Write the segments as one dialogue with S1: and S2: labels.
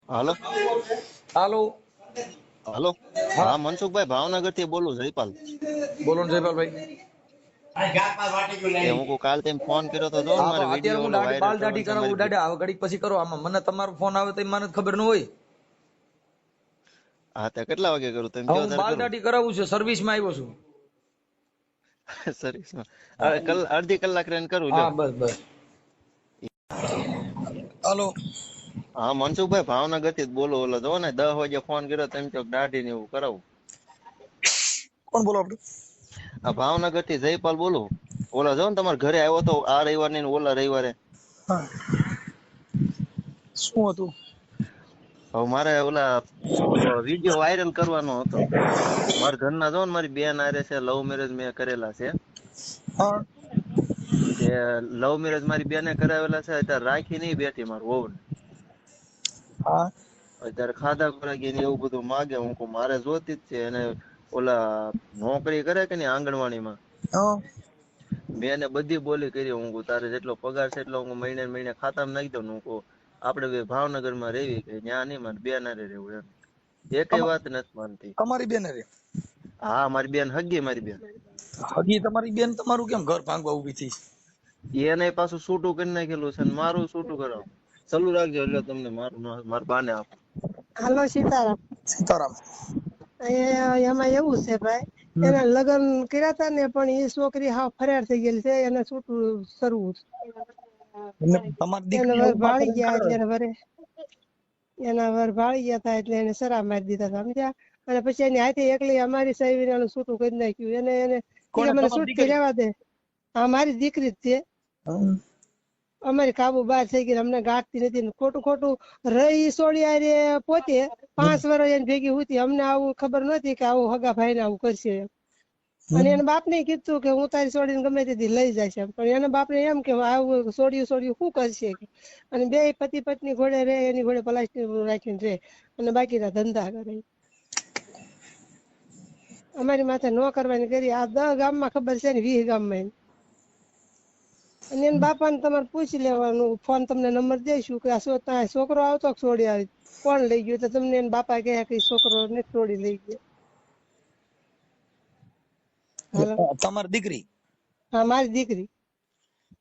S1: હાલો
S2: હાલો.
S1: હાલો.
S2: હા,
S1: હા, મનસુખભાઈ ભાવનગર થી બોલું, જયપાલ.
S2: બોલો ને જયપાલભાઈ.
S1: તે હું કાલ તેમ ફોન કર્યો તો, જો ને
S2: હા, તો
S1: મારે
S2: અત્યારે
S1: વિડીયો
S2: હું
S1: ઓલો
S2: દાઢી
S1: વાયરલ
S2: બાલ દાઢી
S1: કરવાનો છે
S2: કરાવું
S1: મારી
S2: દાઢા હવે ઘડીક પછી કરો. આમાં મને તમારો ફોન આવે તો મને ખબર ન હોય.
S1: હા, તે કેટલા વાગે કરું તેમ
S2: હવે
S1: કયો
S2: હું
S1: ત્યારે
S2: બાલ
S1: કરું.
S2: દાઢી કરાવું છું, સર્વિસ માં આવ્યો છું.
S1: સર્વિસમાં
S2: હા,
S1: અડધી કલાક રહીને કરું,
S2: હા
S1: લ્યો.
S2: બસ બસ. હાલો.
S1: હા, મનસુખભાઈ ભાવનગર થી જ બોલું. ઓલો જો ને 10 વાગે ફોન કર્યો તેમ ચોક દાઢી ને એવું કરાવું.
S2: કોણ બોલો આપડે?
S1: આ ભાવનગર થી જયપાલ બોલું. ઓલા જો ને તમારા ઘરે આવ્યો તો આ રવિવાર ને ઓલા રવિવારે.
S2: હા, શું હતું?
S1: હવે મારે ઓલા વિડીયો વાયરલ કરવાનો હતો. મારા ઘરના જો ને મારી બેન આરે છે, લવ મેરેજ મેં કરેલા છે.
S2: હા,
S1: તે લવ મેરેજ મારી બેને કરાવેલા છે. અત્યારે રાખી નહીં બેઠી મારું વહુ ને.
S2: હા,
S1: અત્યારે ખાધા ખોરાકી ને એવું બધું માગે. હું કહું મારે જોતી જ છે. એને ઓલા નોકરી કરે કે નહીં આંગણવાડીમાં,
S2: હા.
S1: મેં એને બધી બોલી કરી. હું કહું તારે જેટલો પગાર છે એટલો હું મહિને ને મહિને ખાતામાં નાખી દઉં. હું કહું આપડે બે ભાવનગરમાં રહેવી, કે ત્યાં નહીં, મારે બેન હારે રહેવું એમ. એકેય વાત નથી માનતી.
S2: તમારી બેન રે?
S1: હા, મારી બેન હગી, મારી બેન.
S2: હજી તમારી બેન તમારું કેમ ઘર ભાંગવા ઉભી થઈ?
S1: એને પાછું છૂટું કરી નાખેલું છે ને મારું છૂટું કરાવ. ચાલુ રાખજો એટલે તમને મારું મારા બાને આપું.
S3: હાલો સીતારામ.
S2: સીતારામ.
S3: એમાં એવું છે ભાઈ,
S2: હમ.
S3: એના લગ્ન કર્યા હતા ને પણ એ છોકરી હાવ ફરાર થઈ ગયેલી છે. એને છૂટું સરવું છે.
S2: એટલે તમારી
S3: એને
S2: દીકરી
S3: વર
S2: આવું
S3: ભાળી
S2: પાછળ
S3: ગયા
S2: કરે?
S3: એટલે એના વર ભાળી ગયા હતા એટલે એને સરા મારી દીધા હતા, સમજ્યા? અને પછી એની હાથે એકલી અમારી સહીનું છૂટું કરી નાખ્યું. એને ઈ કે
S2: કોને?
S3: મને
S2: તમારી
S3: છૂટકી
S2: દીકરી?
S3: રહેવા દે. હા, મારી દીકરી જ છે.
S2: હમ.
S3: અમારી કાબુ બહાર થઈ ગઈ, અમને ગાંઠતી નથી ને ખોટું ખોટું રહી સોડિયા રે પોતે 5 વર્ષ એની ભેગી હતી. અમને આવું ખબર નહોતી કે આવું હગા ભાઈ ને આવું કરશે એમ. અને એના બાપ ને કીધું કે હું તારી છોડીને ગમે તેથી લઈ જાય છે, પણ એના બાપ ને એમ કે આવું છોડ્યું શું કરશે કે. અને બે પતિ પત્ની ઘોડે રે, એની ઘોડે પ્લાસ્ટિક રાખીને રે અને બાકીના ધંધા કરે. અમારી માથે ન કરવાની કરી. આ 10 ગામમાં ખબર છે ને 20 ગામમાં. અને એના બાપાને તમારે પૂછી લેવાનું. ફોન તમને નંબર દઈશું કે આ છોકરો આવતો છોડી આવી કોણ લઈ ગયું, તો તમને એના બાપા કહે કે છોકરો ને છોડી લઈ ગયો. હાલો.
S2: તમારી દીકરી?
S3: હા, મારી દીકરી.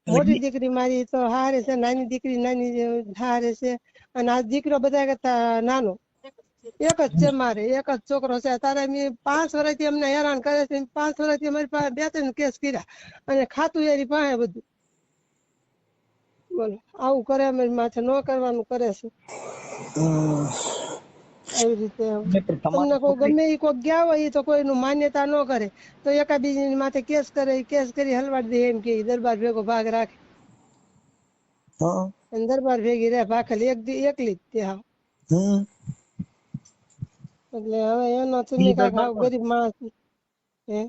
S2: એટલે
S3: મોટી દીકરી મારી તો હારે છે, નાની દીકરી નાની હારે છે. અને આ દીકરો બધા કરતા નાનો. એક જ છે મારે, એક જ છોકરો છે. તારે 5 વર્ષથી અમને હેરાન કરે છે. 5 વર્ષથી અમારી પાસે 2-3 કેસ કર્યા અને ખાતું એની પાસે બધું. બોલો, આવું કરે અમારી માથે ન કરવાનું કરે છે. આવી રીતે તમને
S2: તમારી
S3: કોઈ
S2: છોકરી?
S3: ગમે ઈ કોઈ ગયા હોય તો કોઈનું માન્યતા ન કરે તો એકાબીજીની માથે કેસ કરે, કેસ કરી હલવાડી દે એમ કે દરબાર ભેગો ભાગ રાખે.
S2: હા.
S3: અને દરબાર ભેગી રહે ભાખેલી એકલી જ તે હાવ.
S2: હમ.
S3: એટલે હવે એનો
S2: ઈ
S3: તમે કાંઈક
S2: દરબાર
S3: હાવ
S2: કોણ?
S3: ગરીબ માણસ હે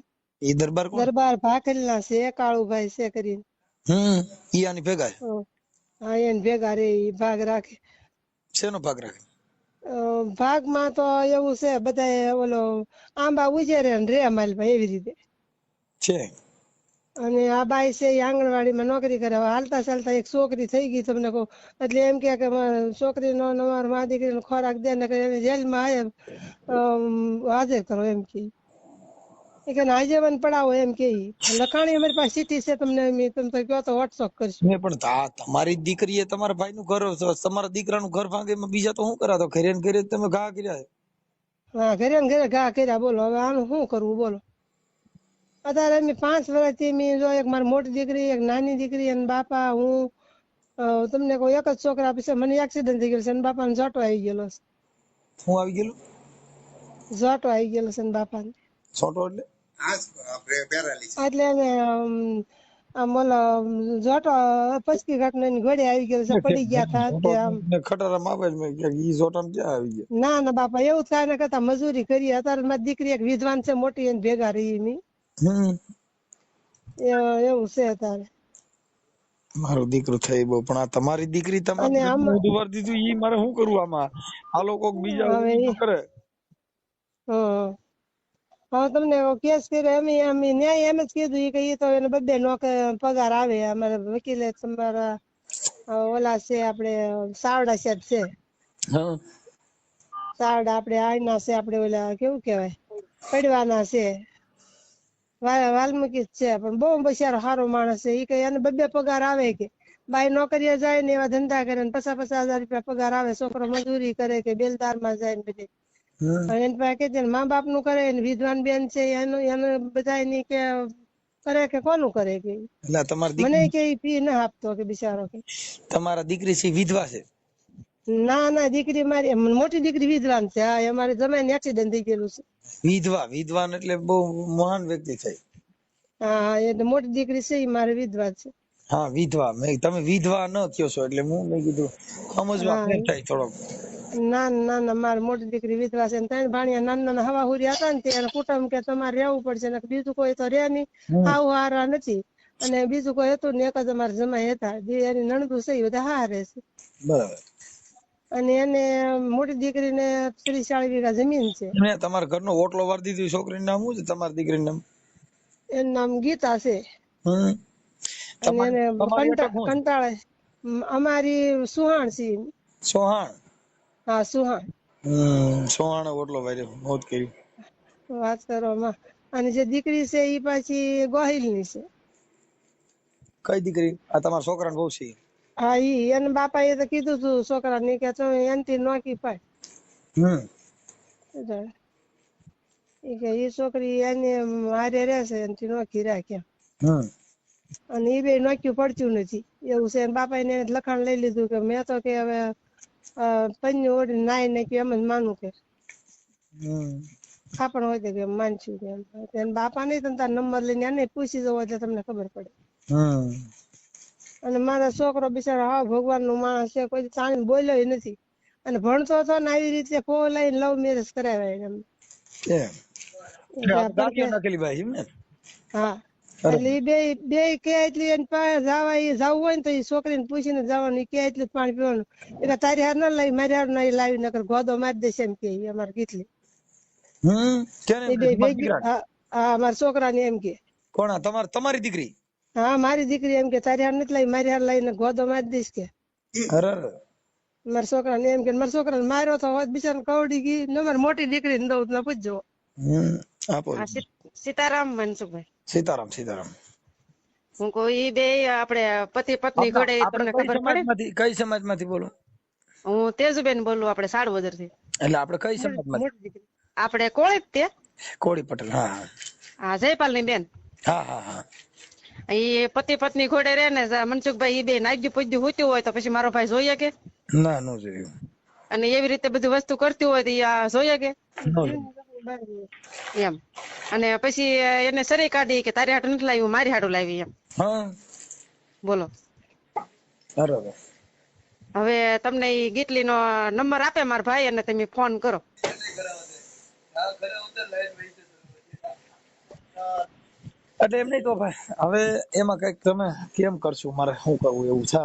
S2: ઈ દરબાર કોણ?
S3: દરબાર ભાખેલના છે, કાળુભાઈ છે કરીને.
S2: હમ. ઈ આની ભેગા છે?
S3: હા, એને ભેગા રે ઈ ભાગ રાખે.
S2: શેનો ભાગ રાખે?
S3: ભાગમાં તો એવું છે બધા ઓલો આંબા ઉજેરે ને રે માલભાઈ એવી રીતે.
S2: છે.
S3: અને આ બાઈ છે એ આંગણવાડીમાં નોકરી કરે. હવે હાલતા ચાલતા એક છોકરી થઈ ગઈ તમને કહું, એટલે એમ કે છોકરીનો અમારા મા દીકરીનો ખોરાક દે ને એને જેલમાં હાજર કરો એમ કે. એ કે આજીવન પડાવો એમ કે. લખાણી અમારી પાસે સીટી છે, તમે તો કહો તો વોટ્સઅપ કરશું.
S2: મેં પણ તમારી દીકરીએ તમારા ભાઈનું ઘર, તમારા દીકરાનું ઘર ભાંગે, એમાં બીજા તો શું કરાતો? ઘરે ને ઘરે તમે ઘા કર્યા.
S3: હા, ઘરે ને ઘરે ઘા કર્યા. બોલો હવે આનું શું કરવું બોલો. અત્યારે અમે 5 વર્ષથી મેં જો એક મારી મોટી દીકરી, એક નાની દીકરી અને બાપા હું તમને કોઈ એક જ છોકરા પછી મને એક્સિડન્ટ થઈ ગયેલો છે અને બાપાને ઝોટો આવી ગયેલો છે.
S2: શું આવી ગયેલું?
S3: ઝોટો આવી ગયેલો છે ને બાપાને.
S2: છોટો એટલે?
S3: એટલે એને આમ ઓલો ઝોટો પચકી ઘાટની ઘોડે આવી ગયેલો છે, પડી ગયા હતા તે આમ.
S2: ખટારામાં આવે જ મેં કે ઈ ઝોટામાં ક્યાં આવી ગયા?
S3: ના ના બાપા, એવું થાય ને કરતા મજૂરી કરી. અત્યારે મારી દીકરી એક વિદ્વાન છે મોટી, એને ભેગા રહી ની એવું છે અત્યારે.
S2: મારું દીકરું થઈ બહુ, પણ આ તમારી દીકરી
S3: અને
S2: તમારે
S3: આમાં
S2: બધું વાર દીધું, ઈ મારે શું કરવું આમાં? આ લોકો બીજા
S3: હવે
S2: ઈ કરે.
S3: હવે તમને કેસ કર્યો અમે ન્યાય એમ જ કીધું કે ઈ તો એને 2 પગાર આવે. અમારા વકીલે તમારા ઓલા છે આપણે સાવડા સાહેબ છે,
S2: હા.
S3: તાડ આપણે આયના છે, આપણે ઓલા કેવું કેવાય પડવાના છે, વાલ્મીકી જ છે, પણ બહુ બિચારો સારો માણસ છે. ઈ કે એને 2 પગાર આવે કે બાઈ નોકરીએ જાય ને એવા ધંધા કરે ને 50,000 રૂપિયા પગાર આવે, છોકરો મજૂરી કરે કે બેલદાર માં જાય ને બધે. અને એની પાસે કે મા બાપ નું કરે ને વિદ્વાન બેન છે એનું બધા ની કે કરે કે કોનું કરે કે
S2: એટલે તમારી
S3: મને
S2: દીકરી
S3: કે ઈ ફી ના આપતો કે બિચારો કે.
S2: તમારા દીકરી છે વિધવા છે?
S3: ના દીકરી મારી મોટી દીકરી વિદ્વાન છે. હા, અમારે જમાઈને એક્સિડન્ટ થઈ ગયેલું છે.
S2: વિધવાન એટલે બહુ મહાન વ્યક્તિ થઈ.
S3: હા, એટલે મોટી દીકરી છે ઈ મારી વિધવા છે.
S2: હા, વિધવા. તમે વિધવા ન કયો છો એટલે મેં કીધું સમજવા ફેર થાય થોડોક.
S3: ના મારી મોટી દીકરી વિધવા છે ને 3 ભાણિયા નાના હવાહુરી હતા ને ત્યારે કુટુંબ કે તમારે રહેવું પડશે ને બીજું કોઈ તો રે નહીં, હાવ હારા નથી, અને બીજું કોઈ હતું ને એક જ અમારે જમાઈ હતા, જે એની નણંદુ છે એ બધા હારે છે.
S2: બરાબર.
S3: અને એને મોટી દીકરીને 30-40 વીઘા જમીન છે.
S2: મેં તમારા ઘરનો ઓટલો વાર દીધું, છોકરીનું નામ શું છે તમારી દીકરીનું નામ?
S3: એનું નામ ગીતા છે. અને એને
S2: તમારી અટક શું છે?
S3: કંટાળે અમારી સુહાણ છે.
S2: સોહાણ.
S3: હા, સુહાણ.
S2: સોહાણે ઓટલો વાર્યો, મોત કરી.
S3: વાત કરો માં. અને જે દીકરી છે એ પાછી ગોહિલની છે.
S2: કઈ દીકરી? આ તમારા છોકરાને બહુ છે?
S3: હા, ઈ એને બાપા એ તો કીધું તું છોકરા ને કે એનથી નોકી પાડ. એ છોકરી એને હારે રહેશે એનથી નોકી રાખ્યા. અને એ બે નોક્યું પડતું નથી એવું છે. બાપા એને લખાણ લઈ લીધું કે મેં તો કે હવે પન્યું ઓઢી નાઈ ને એમ જ માનું કે ખાપણ હોય તો કે માનશું કે બાપા નહીં તમે તાર નંબર લઈને એને પૂછી જવો એટલે તમને ખબર પડે. અને મારો છોકરો બિચારો હાવ ભગવાન નું માણસ છે, કોઈ તાણી બોલ્યો નથી. અને ભણતો હતો ને આવી રીતે લઈને લવ મેરેજ કરાવ્યા એમ. હા, એટલે એ બે કે એટલી એની પાસે જવું હોય ને તો એ છોકરીને પૂછીને જવાનું, કે એટલું પાણી પીવાનું. એટલે તારી હાર ના લાવી, મારી હાર ના લાવી, નકર ગોદો મારી દેશે એમ કે અમારે કેટલી. એ બે ભેગી. હા, મારા છોકરાને એમ કે.
S2: કોણ? તમારી દીકરી?
S3: હા, મારી દીકરી એમ કે તારી હાર નથી લાવી, મારી હાર લાવીને ગોદો મારી દઈશ કે. મારા છોકરાને એમ કે. મારા છોકરાને માર્યો તો બિચારા કવડી ગઈ ને. મારી મોટી દીકરીને દઉં તો પૂછજો. સીતારામ મનસુખભાઈ.
S2: સીતારામ.
S3: હું કોઈ બે આપણે પતિ પત્ની ઘોડે તમને ખબર પડે?
S2: કઈ સમાજમાંથી બોલો?
S3: હું તેજુબેન બોલું, આપણે સાડવદર થી.
S2: એટલે આપણે કઈ સમાજમાંથી?
S3: આપણે કોળી તે
S2: કોળી પટેલ.
S3: હા, જયપાલ ની બેન.
S2: હા.
S3: એ પતિ પત્ની ઘોડે રે ને મનસુખભાઈ, એ બે નાગ્યું પૂજ્યું હોતું હોય તો પછી મારો ભાઈ જોઈએ કે?
S2: ના, નો જોયું.
S3: અને એવી રીતે બધી વસ્તુ કરતી હોય તો આ જોઈએ કે? એમ. અને પછી એને સરી કાઢી કે તારી હાટું નથી લાવ્યું, મારી હાટું લાવી એમ. બોલો.
S2: બરોબર.
S3: હવે તમને ઈ ગીતલી નો નંબર આપે મારા ભાઈ, અને તમે ફોન કરો.
S2: એટલે એમ નહીં તો ભાઈ, હવે એમાં કઈક તમે કેમ કરશું, મારે શું કરવું એવું છે?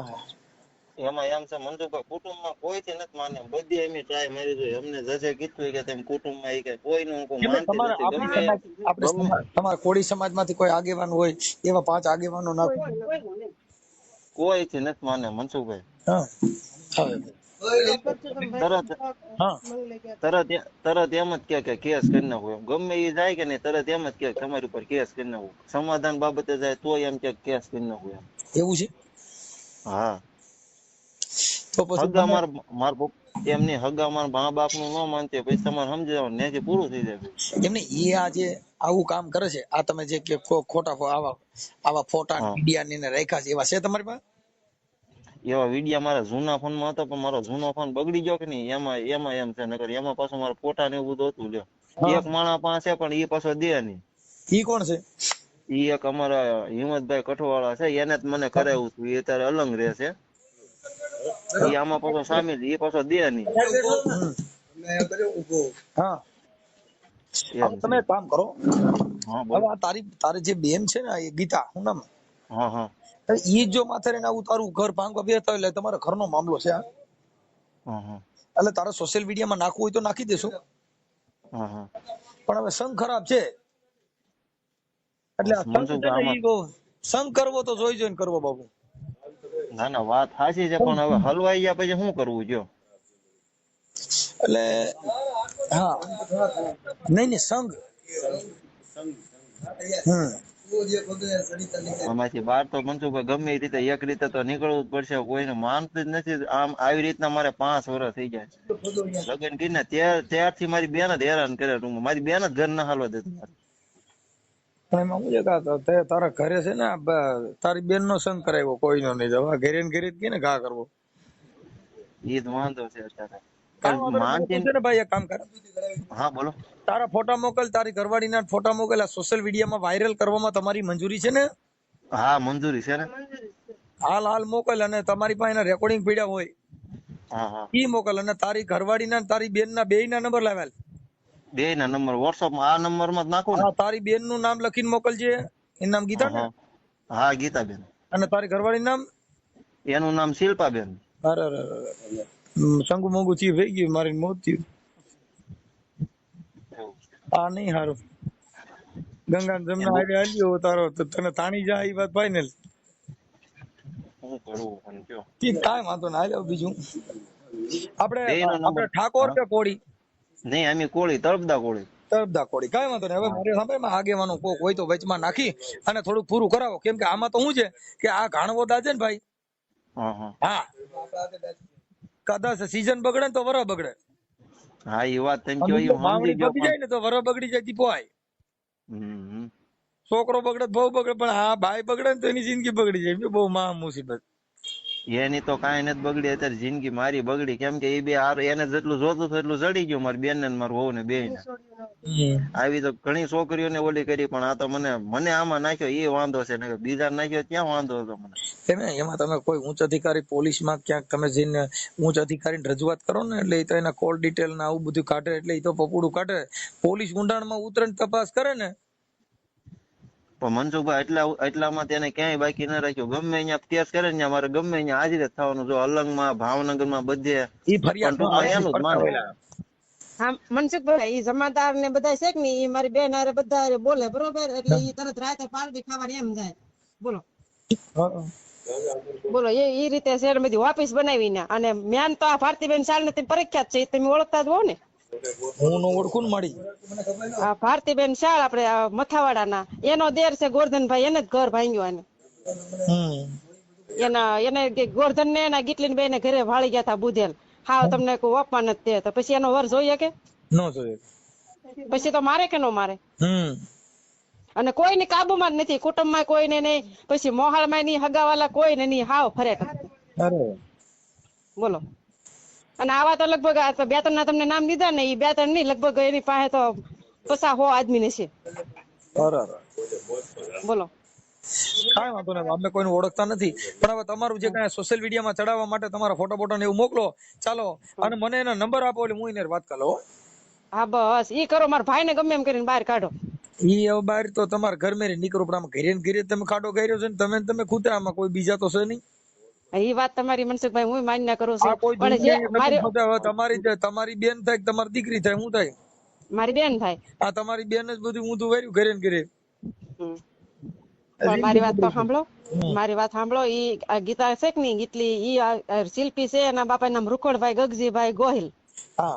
S1: એમાં એમ છે મનસુખભાઈ, કુટુંબમાં કોઈથી નથી માને, બધી એમ ટ્રાય મારી જોઈ. અમને જજે કીધું કે તમે કુટુંબમાં કે કોઈનું માનતી નથી.
S2: તમારા કોળી સમાજમાંથી કોઈ આગેવાન હોય, એવા 5 આગેવાનો નાખો.
S1: કોઈથી નથી માને મનસુખભાઈ. તરત એમ જ કે કેસ કરી નાખું. ગમે એ જાય કે નહીં, તરત એમ જ કે તમારી ઉપર કેસ કરી નાખું. સમાધાન બાબતે જાય તો એમ કે કેસ કરી નાખું એમ.
S2: એવું છે?
S1: હા.
S2: તો પછી
S1: હગા માર એમની હગા માર મા બાપ નું ન માનતી પછી તમારે સમજાવવાનું ને પૂરું થઈ જાય.
S2: એમને એ આજે આવું કામ કરે છે, આ તમે જે કે ખોટા આવા ફોટા મીડિયા ને રાખ્યા છે, એવા છે તમારી પાસે?
S1: એવા વિડિયા મારા જૂના ફોન માં હતો, પણ મારો જૂનો ફોન બગડી ગયો કે નહીં, એમાં એમ છે. નકર એમાં પાછું મારા ફોટા ને એવું બધું હતું. લ્યો, એક માણસ પાસે પણ એ પાછો દે નહીં.
S2: ઈ કોણ છે?
S1: ઈ એક અમારા હિંમતભાઈ કઠોવાળા છે, એને જ મને કરાવ્યું હતું. એ અત્યારે અલંગ રહે છે. એ આમાં પાછો સામેલ, એ પાછો દે નહીં.
S2: તમે કામ કરો, હવે તારી જે બેન છે ને, એ ગીતા, શું નામ? ઈ જો માથે રહીને આવું તારું ઘર ભાંગવા બેઠા એટલે તમારા ઘરનો મામલો છે. એટલે તારે સોશિયલ મીડિયામાં નાખવું હોય તો નાખી દેશું, પણ હવે સંગ ખરાબ છે એટલે સંગ કરવો તો જોઈને કરવો બાબુ.
S1: ના વાત સાચી છે, પણ હવે હલવાઈ ગયા પછી શું કરવું? જો
S2: એટલે હા નહીં સંઘ
S1: આમાંથી બહાર તો મનસુખભાઈ ગમે એ રીતે એક રીતે તો નીકળવું જ પડશે, કોઈને માનતું જ નથી. આમ આવી રીતના મારે 5 વર્ષ થઈ જાય લગ્ન કરીને ત્યારથી મારી બેન જ હેરાન કરે. મારી બેન જ ઘર ના હાલવા દેતું.
S2: એમાં હું છે તારા ઘરે છે ને તારી બેન નો સંગ કરાવ્યો, કોઈનો નહીં. હવે ઘરે ને ઘરે જ કે ને ઘા કરવો
S1: એ જ વાંધો છે અત્યારે.
S2: માનતી ને ભાઈ. એક કામ કર,
S1: હા બોલો.
S2: તારા ફોટા મોકલ, તારી ઘરવાળીના ફોટા મોકલ. આ સોશિયલ મીડિયામાં વાયરલ કરવામાં તમારી મંજૂરી છે ને?
S1: હા મંજૂરી છે ને.
S2: હાલ હાલ મોકલ. અને તમારી પાસે રેકોર્ડિંગ પીડ્યા હોય
S1: હા હા
S2: ઈ મોકલ. અને તારી ઘરવાળીના તારી બેનના બેયના નંબર લાવેલ,
S1: બેયના નંબર વોટ્સઅપમાં આ નંબરમાં જ નાખો ને.
S2: તારી બેનનું નામ લખીને મોકલજે. એનું નામ ગીતા ને?
S1: હા ગીતાબેન.
S2: અને તારી ઘરવાળીનું નામ?
S1: એનું નામ શિલ્પાબેન.
S2: અરે સંગુ મોંગુ થયું થઈ ગયું, મારી મોત થયું. આ નહીં હારું. ગંગા જમના આગળ હાલ્યો તારો તો તને તાણી જાય એ વાત ફાઈનલ.
S1: શું કરવું પણ કયો.
S2: ઠીક, કાંઈ વાંધો ના. હાલ્યો બીજું આપણે ઠાકોર કે કોળી?
S1: નહીં અમે કોળી, તળપદા કોળી.
S2: તરફદા કોળી. કાંઈ વાંધો નહીં. હવે મારે સાંભળે આગેવાનો કોક હોય તો વચમાં નાખી અને થોડું પૂરું કરાવો. કેમ કે આમાં તો શું છે કે આ ઘાણવદા છે ને ભાઈ, હા કદાચ સીઝન બગડે ને તો વરસ બગડે.
S1: હા એ વાત તમે કહો એ સમજી ગયો.
S2: બગડી જાય ને તો વરસ બગડી જાય દીપોય. છોકરો બગડે બહુ બગડે, પણ હા ભાઈ બગડે ને તો એની જિંદગી બગડી જાય. બહુ મહા મુસીબત.
S1: એની તો કાંઈ નથી બગડી અત્યારે, જિંદગી મારી બગડી. કેમ કે એ બે એને જેટલું જોતું હતું એટલું જડી ગયું, મારી બેન ને મારું વહુ ને બે ને. આવી તો ઘણી છોકરીઓને ઓલી કરી, પણ આ તો મને આમાં નાખ્યો એ વાંધો છે ને બીજા નાખ્યો ત્યાં વાંધો હતો મને.
S2: એમાં તમે કોઈ ઉચ્ચ અધિકારી પોલીસમાં ક્યાંક તમે જઈને ઉચ્ચ અધિકારીને રજૂઆત કરો ને, એટલે એ તો એના કોલ ડિટેલ ને આવું બધું કાઢે, એટલે એ તો પપુડું કાઢે. પોલીસ ઊંડાણમાં ઉતરે ને તપાસ કરે ને.
S1: પણ મનસુખભાઈ એટલામાં તેને ક્યાંય બાકી ન રાખ્યો. ગમે અહીંયા કેસ કરે ને મારે ગમે અહીંયા હાજર જ થવાનું. જો અલંગમાં, ભાવનગરમાં, બધે એનું જ માને.
S3: હા મનસુખભાઈ, ઈ જમાદાર ને બધા છે કે નહીં, ઈ મારી બેન હારે બધા બોલે બરોબર, એટલે ઈ તરત રાતે પાલડી ખાવાની એમ જાય. બોલો બોલો એ રીતે શેર બધી ઓફિસ બનાવીને. અને મેન તો આ ભારતીબેન શાળ ને પ્રખ્યાત છે, તમે ઓળખતા જ હો ને?
S2: હું નો ઓળખું મળી.
S3: આ ભારતીબેન શાળ આપણે મથાવાડાના, એનો દેર છે ગોરધનભાઈ, એને જ ઘર ભાંગ્યું. એને ગોરધન ને એના ગીટલીન બેન ઘરે વાળી ગયા હતા બુધેલ. હા તમને કોઈ અપમાન જ તે, તો પછી એનો વર જોઈએ કે
S2: નો જોઈએ?
S3: પછી તો મારે કે નો મારે? અને કોઈની કાબુમાં જ નથી, કુટુંબમાં કોઈને નહીં, પછી મોહાળમાં નહીં, હગાવાલા કોઈને નહીં, હાવ ફરે. બોલો. અને આવા તો લગભગ 2-3 ના તમને નામ દીધા ને, એ 2-3 નહીં, લગભગ એની પાસે તો 50-100 આદમી ને છે. બોલો.
S2: કાંઈ વાંધો નહીં, અમે કોઈને ઓળખતા નથી. પણ હવે તમારું જે કાંઈ સોશિયલ મીડિયામાં ચડાવવા માટે તમારા ફોટો બોટો ને એવું મોકલો, ચાલો. અને મને એના નંબર આપો એટલે હું એને વાત કરો.
S3: હા બસ ઈ કરો, મારા ભાઈ ને ગમે એમ કરીને બહાર કાઢો.
S2: ઈ હવે બહાર તો તમારા ઘર મેરે નીકળો, પણ આમાં ઘરે ને ઘરે તમે ખાડો કર્યો છે ને તમે ખુદ, આમાં કોઈ બીજા તો છે નહીં.
S3: એ વાત તમારી મનસુખભાઈ હું માન્ય કરું છું, પણ જે
S2: તમારી બેન થાય, તમારી દીકરી થાય, હું થાય?
S3: મારી બેન થાય.
S2: આ તમારી બેન જ બધું ઊંધું વર્યું ઘરે ને ઘરે.
S3: પણ મારી વાત તો સાંભળો, મારી વાત સાંભળો. ઈ ગીતા છે કે નહીં, ગીતલી ઈ શિલ્પી છે, એના બાપા નામ રૂખડભાઈ ગગજીભાઈ ગોહિલ.
S2: હા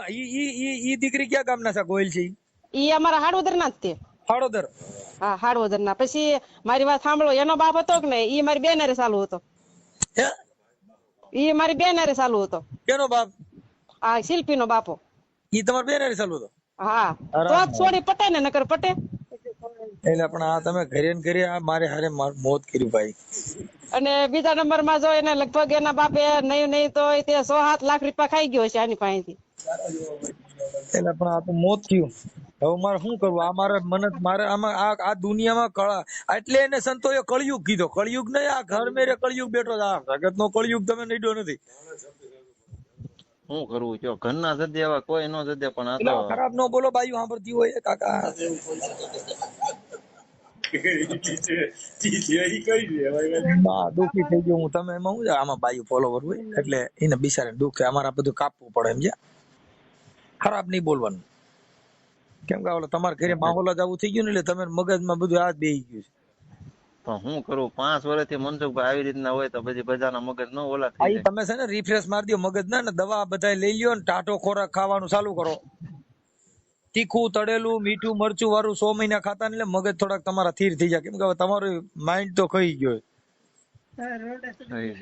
S2: ઈ દીકરી ક્યાં ગામના છે? ગોહિલ છે
S3: ઈ અમારા હાડોદર ના જ તે.
S2: હાડોદર?
S3: હા હાડોદર ના. પછી મારી વાત સાંભળો, એનો બાપ હતો કે નહીં, ઈ મારી બેન હારે ચાલુ હતો. ઈ મારી બેન હારે ચાલુ હતો.
S2: કેનો બાપ?
S3: આ શિલ્પી નો બાપો.
S2: ઈ તમારી બેન હારે ચાલુ હતો?
S3: હા તો જ છોડી પટે ને, નકર પટે.
S2: એટલે પણ આ તમે ઘરે ને ઘરે આ મારે હારે મોત કર્યું ભાઈ.
S3: અને બીજા નંબર માં જો એને લગભગ એના બાપે નહીં તો તે 100-7 લાખ રૂપિયા ખાઈ ગયો છે આની પાસેથી.
S2: એટલે પણ આ તો મોત થયું. હવે મારે શું કરવું? આ મારે આમાં આ દુનિયામાં એટલે એને સંતોએ કળિયુગ કીધો. કળિયુગ નહીં, આ ઘર મેરે કળિયુગ બેઠો છે. આ જગત નો કળિયુગ તમે નીડ્યો નથી.
S1: શું કરવું કયો? ઘરના જડે એવા કોઈ નો જડે, પણ આ તો
S2: ખરાબ નો બોલો, બાયું સાંભળતી હોય કાકા. દુઃખી થઈ ગયો હું. તમે એમાં શું આમાં બાયું ફોલોવર હોય એટલે એને બિચારાને દુઃખ થાય. અમારે બધું કાપવું પડે એમ છે. ખરાબ નહીં બોલવાનું. કેમ કે ઓલો તમારા ઘરે માહોલ જ આવું થઈ ગયું ને, એટલે તમે મગજમાં બધું હાથ બેસી ગયું છે.
S1: પણ હું કરું 5 વર્ષથી મનસુખભાઈ આવી રીતના હોય તો પછી બધાના મગજ ન ઓલા થઈ જાય.
S2: તમે છે ને રિફ્રેશ મારી દો મગજ ને દવા બધા લઈ લ્યો ને ટાટો ખોરાક ખાવાનું ચાલુ કરો. તીખું તળેલું મીઠું મરચું વાળું 100 મહિના ખાતા ને એટલે મગજ થોડાક તમારા સ્થિર થઈ જાય, કેમ કે હવે તમારું માઇન્ડ તો ખઈ ગયો.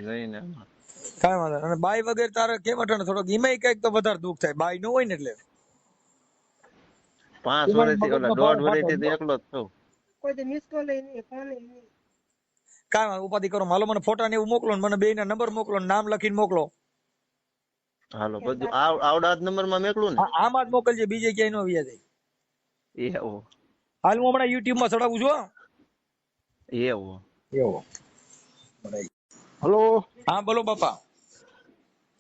S1: લઈને
S2: કાંઈ વાંધો નહીં. અને બાઈ વગેરે તારે કેમ અટાણે થોડોક ઈમાંય કઈક તો વધારે દુઃખ થાય, બાઈ ન હોય ને એટલે
S1: 5 વર્ષથી ઓલા 1.5 વર્ષથી તો એકલો જ છું.
S3: કોઈ મિસ કોલ નહીં, ફોન નહીં.
S2: કાંઈ વાંધો ઉપાધિ કરો. હાલો મને ફોટા ને એવું મોકલો ને મને બેયના નંબર મોકલો ને નામ લખીને મોકલો.
S1: હાલો બધું આવડા નંબર માં મેકલું ને?
S2: આમાં જ મોકલજે, બીજે ક્યાંય નો વ્યા જાય.
S1: એવો
S2: હાલ હું હમણાં YouTube માં ચડાવું છું.
S1: એવો
S4: હલો,
S2: હા બોલો બાપા.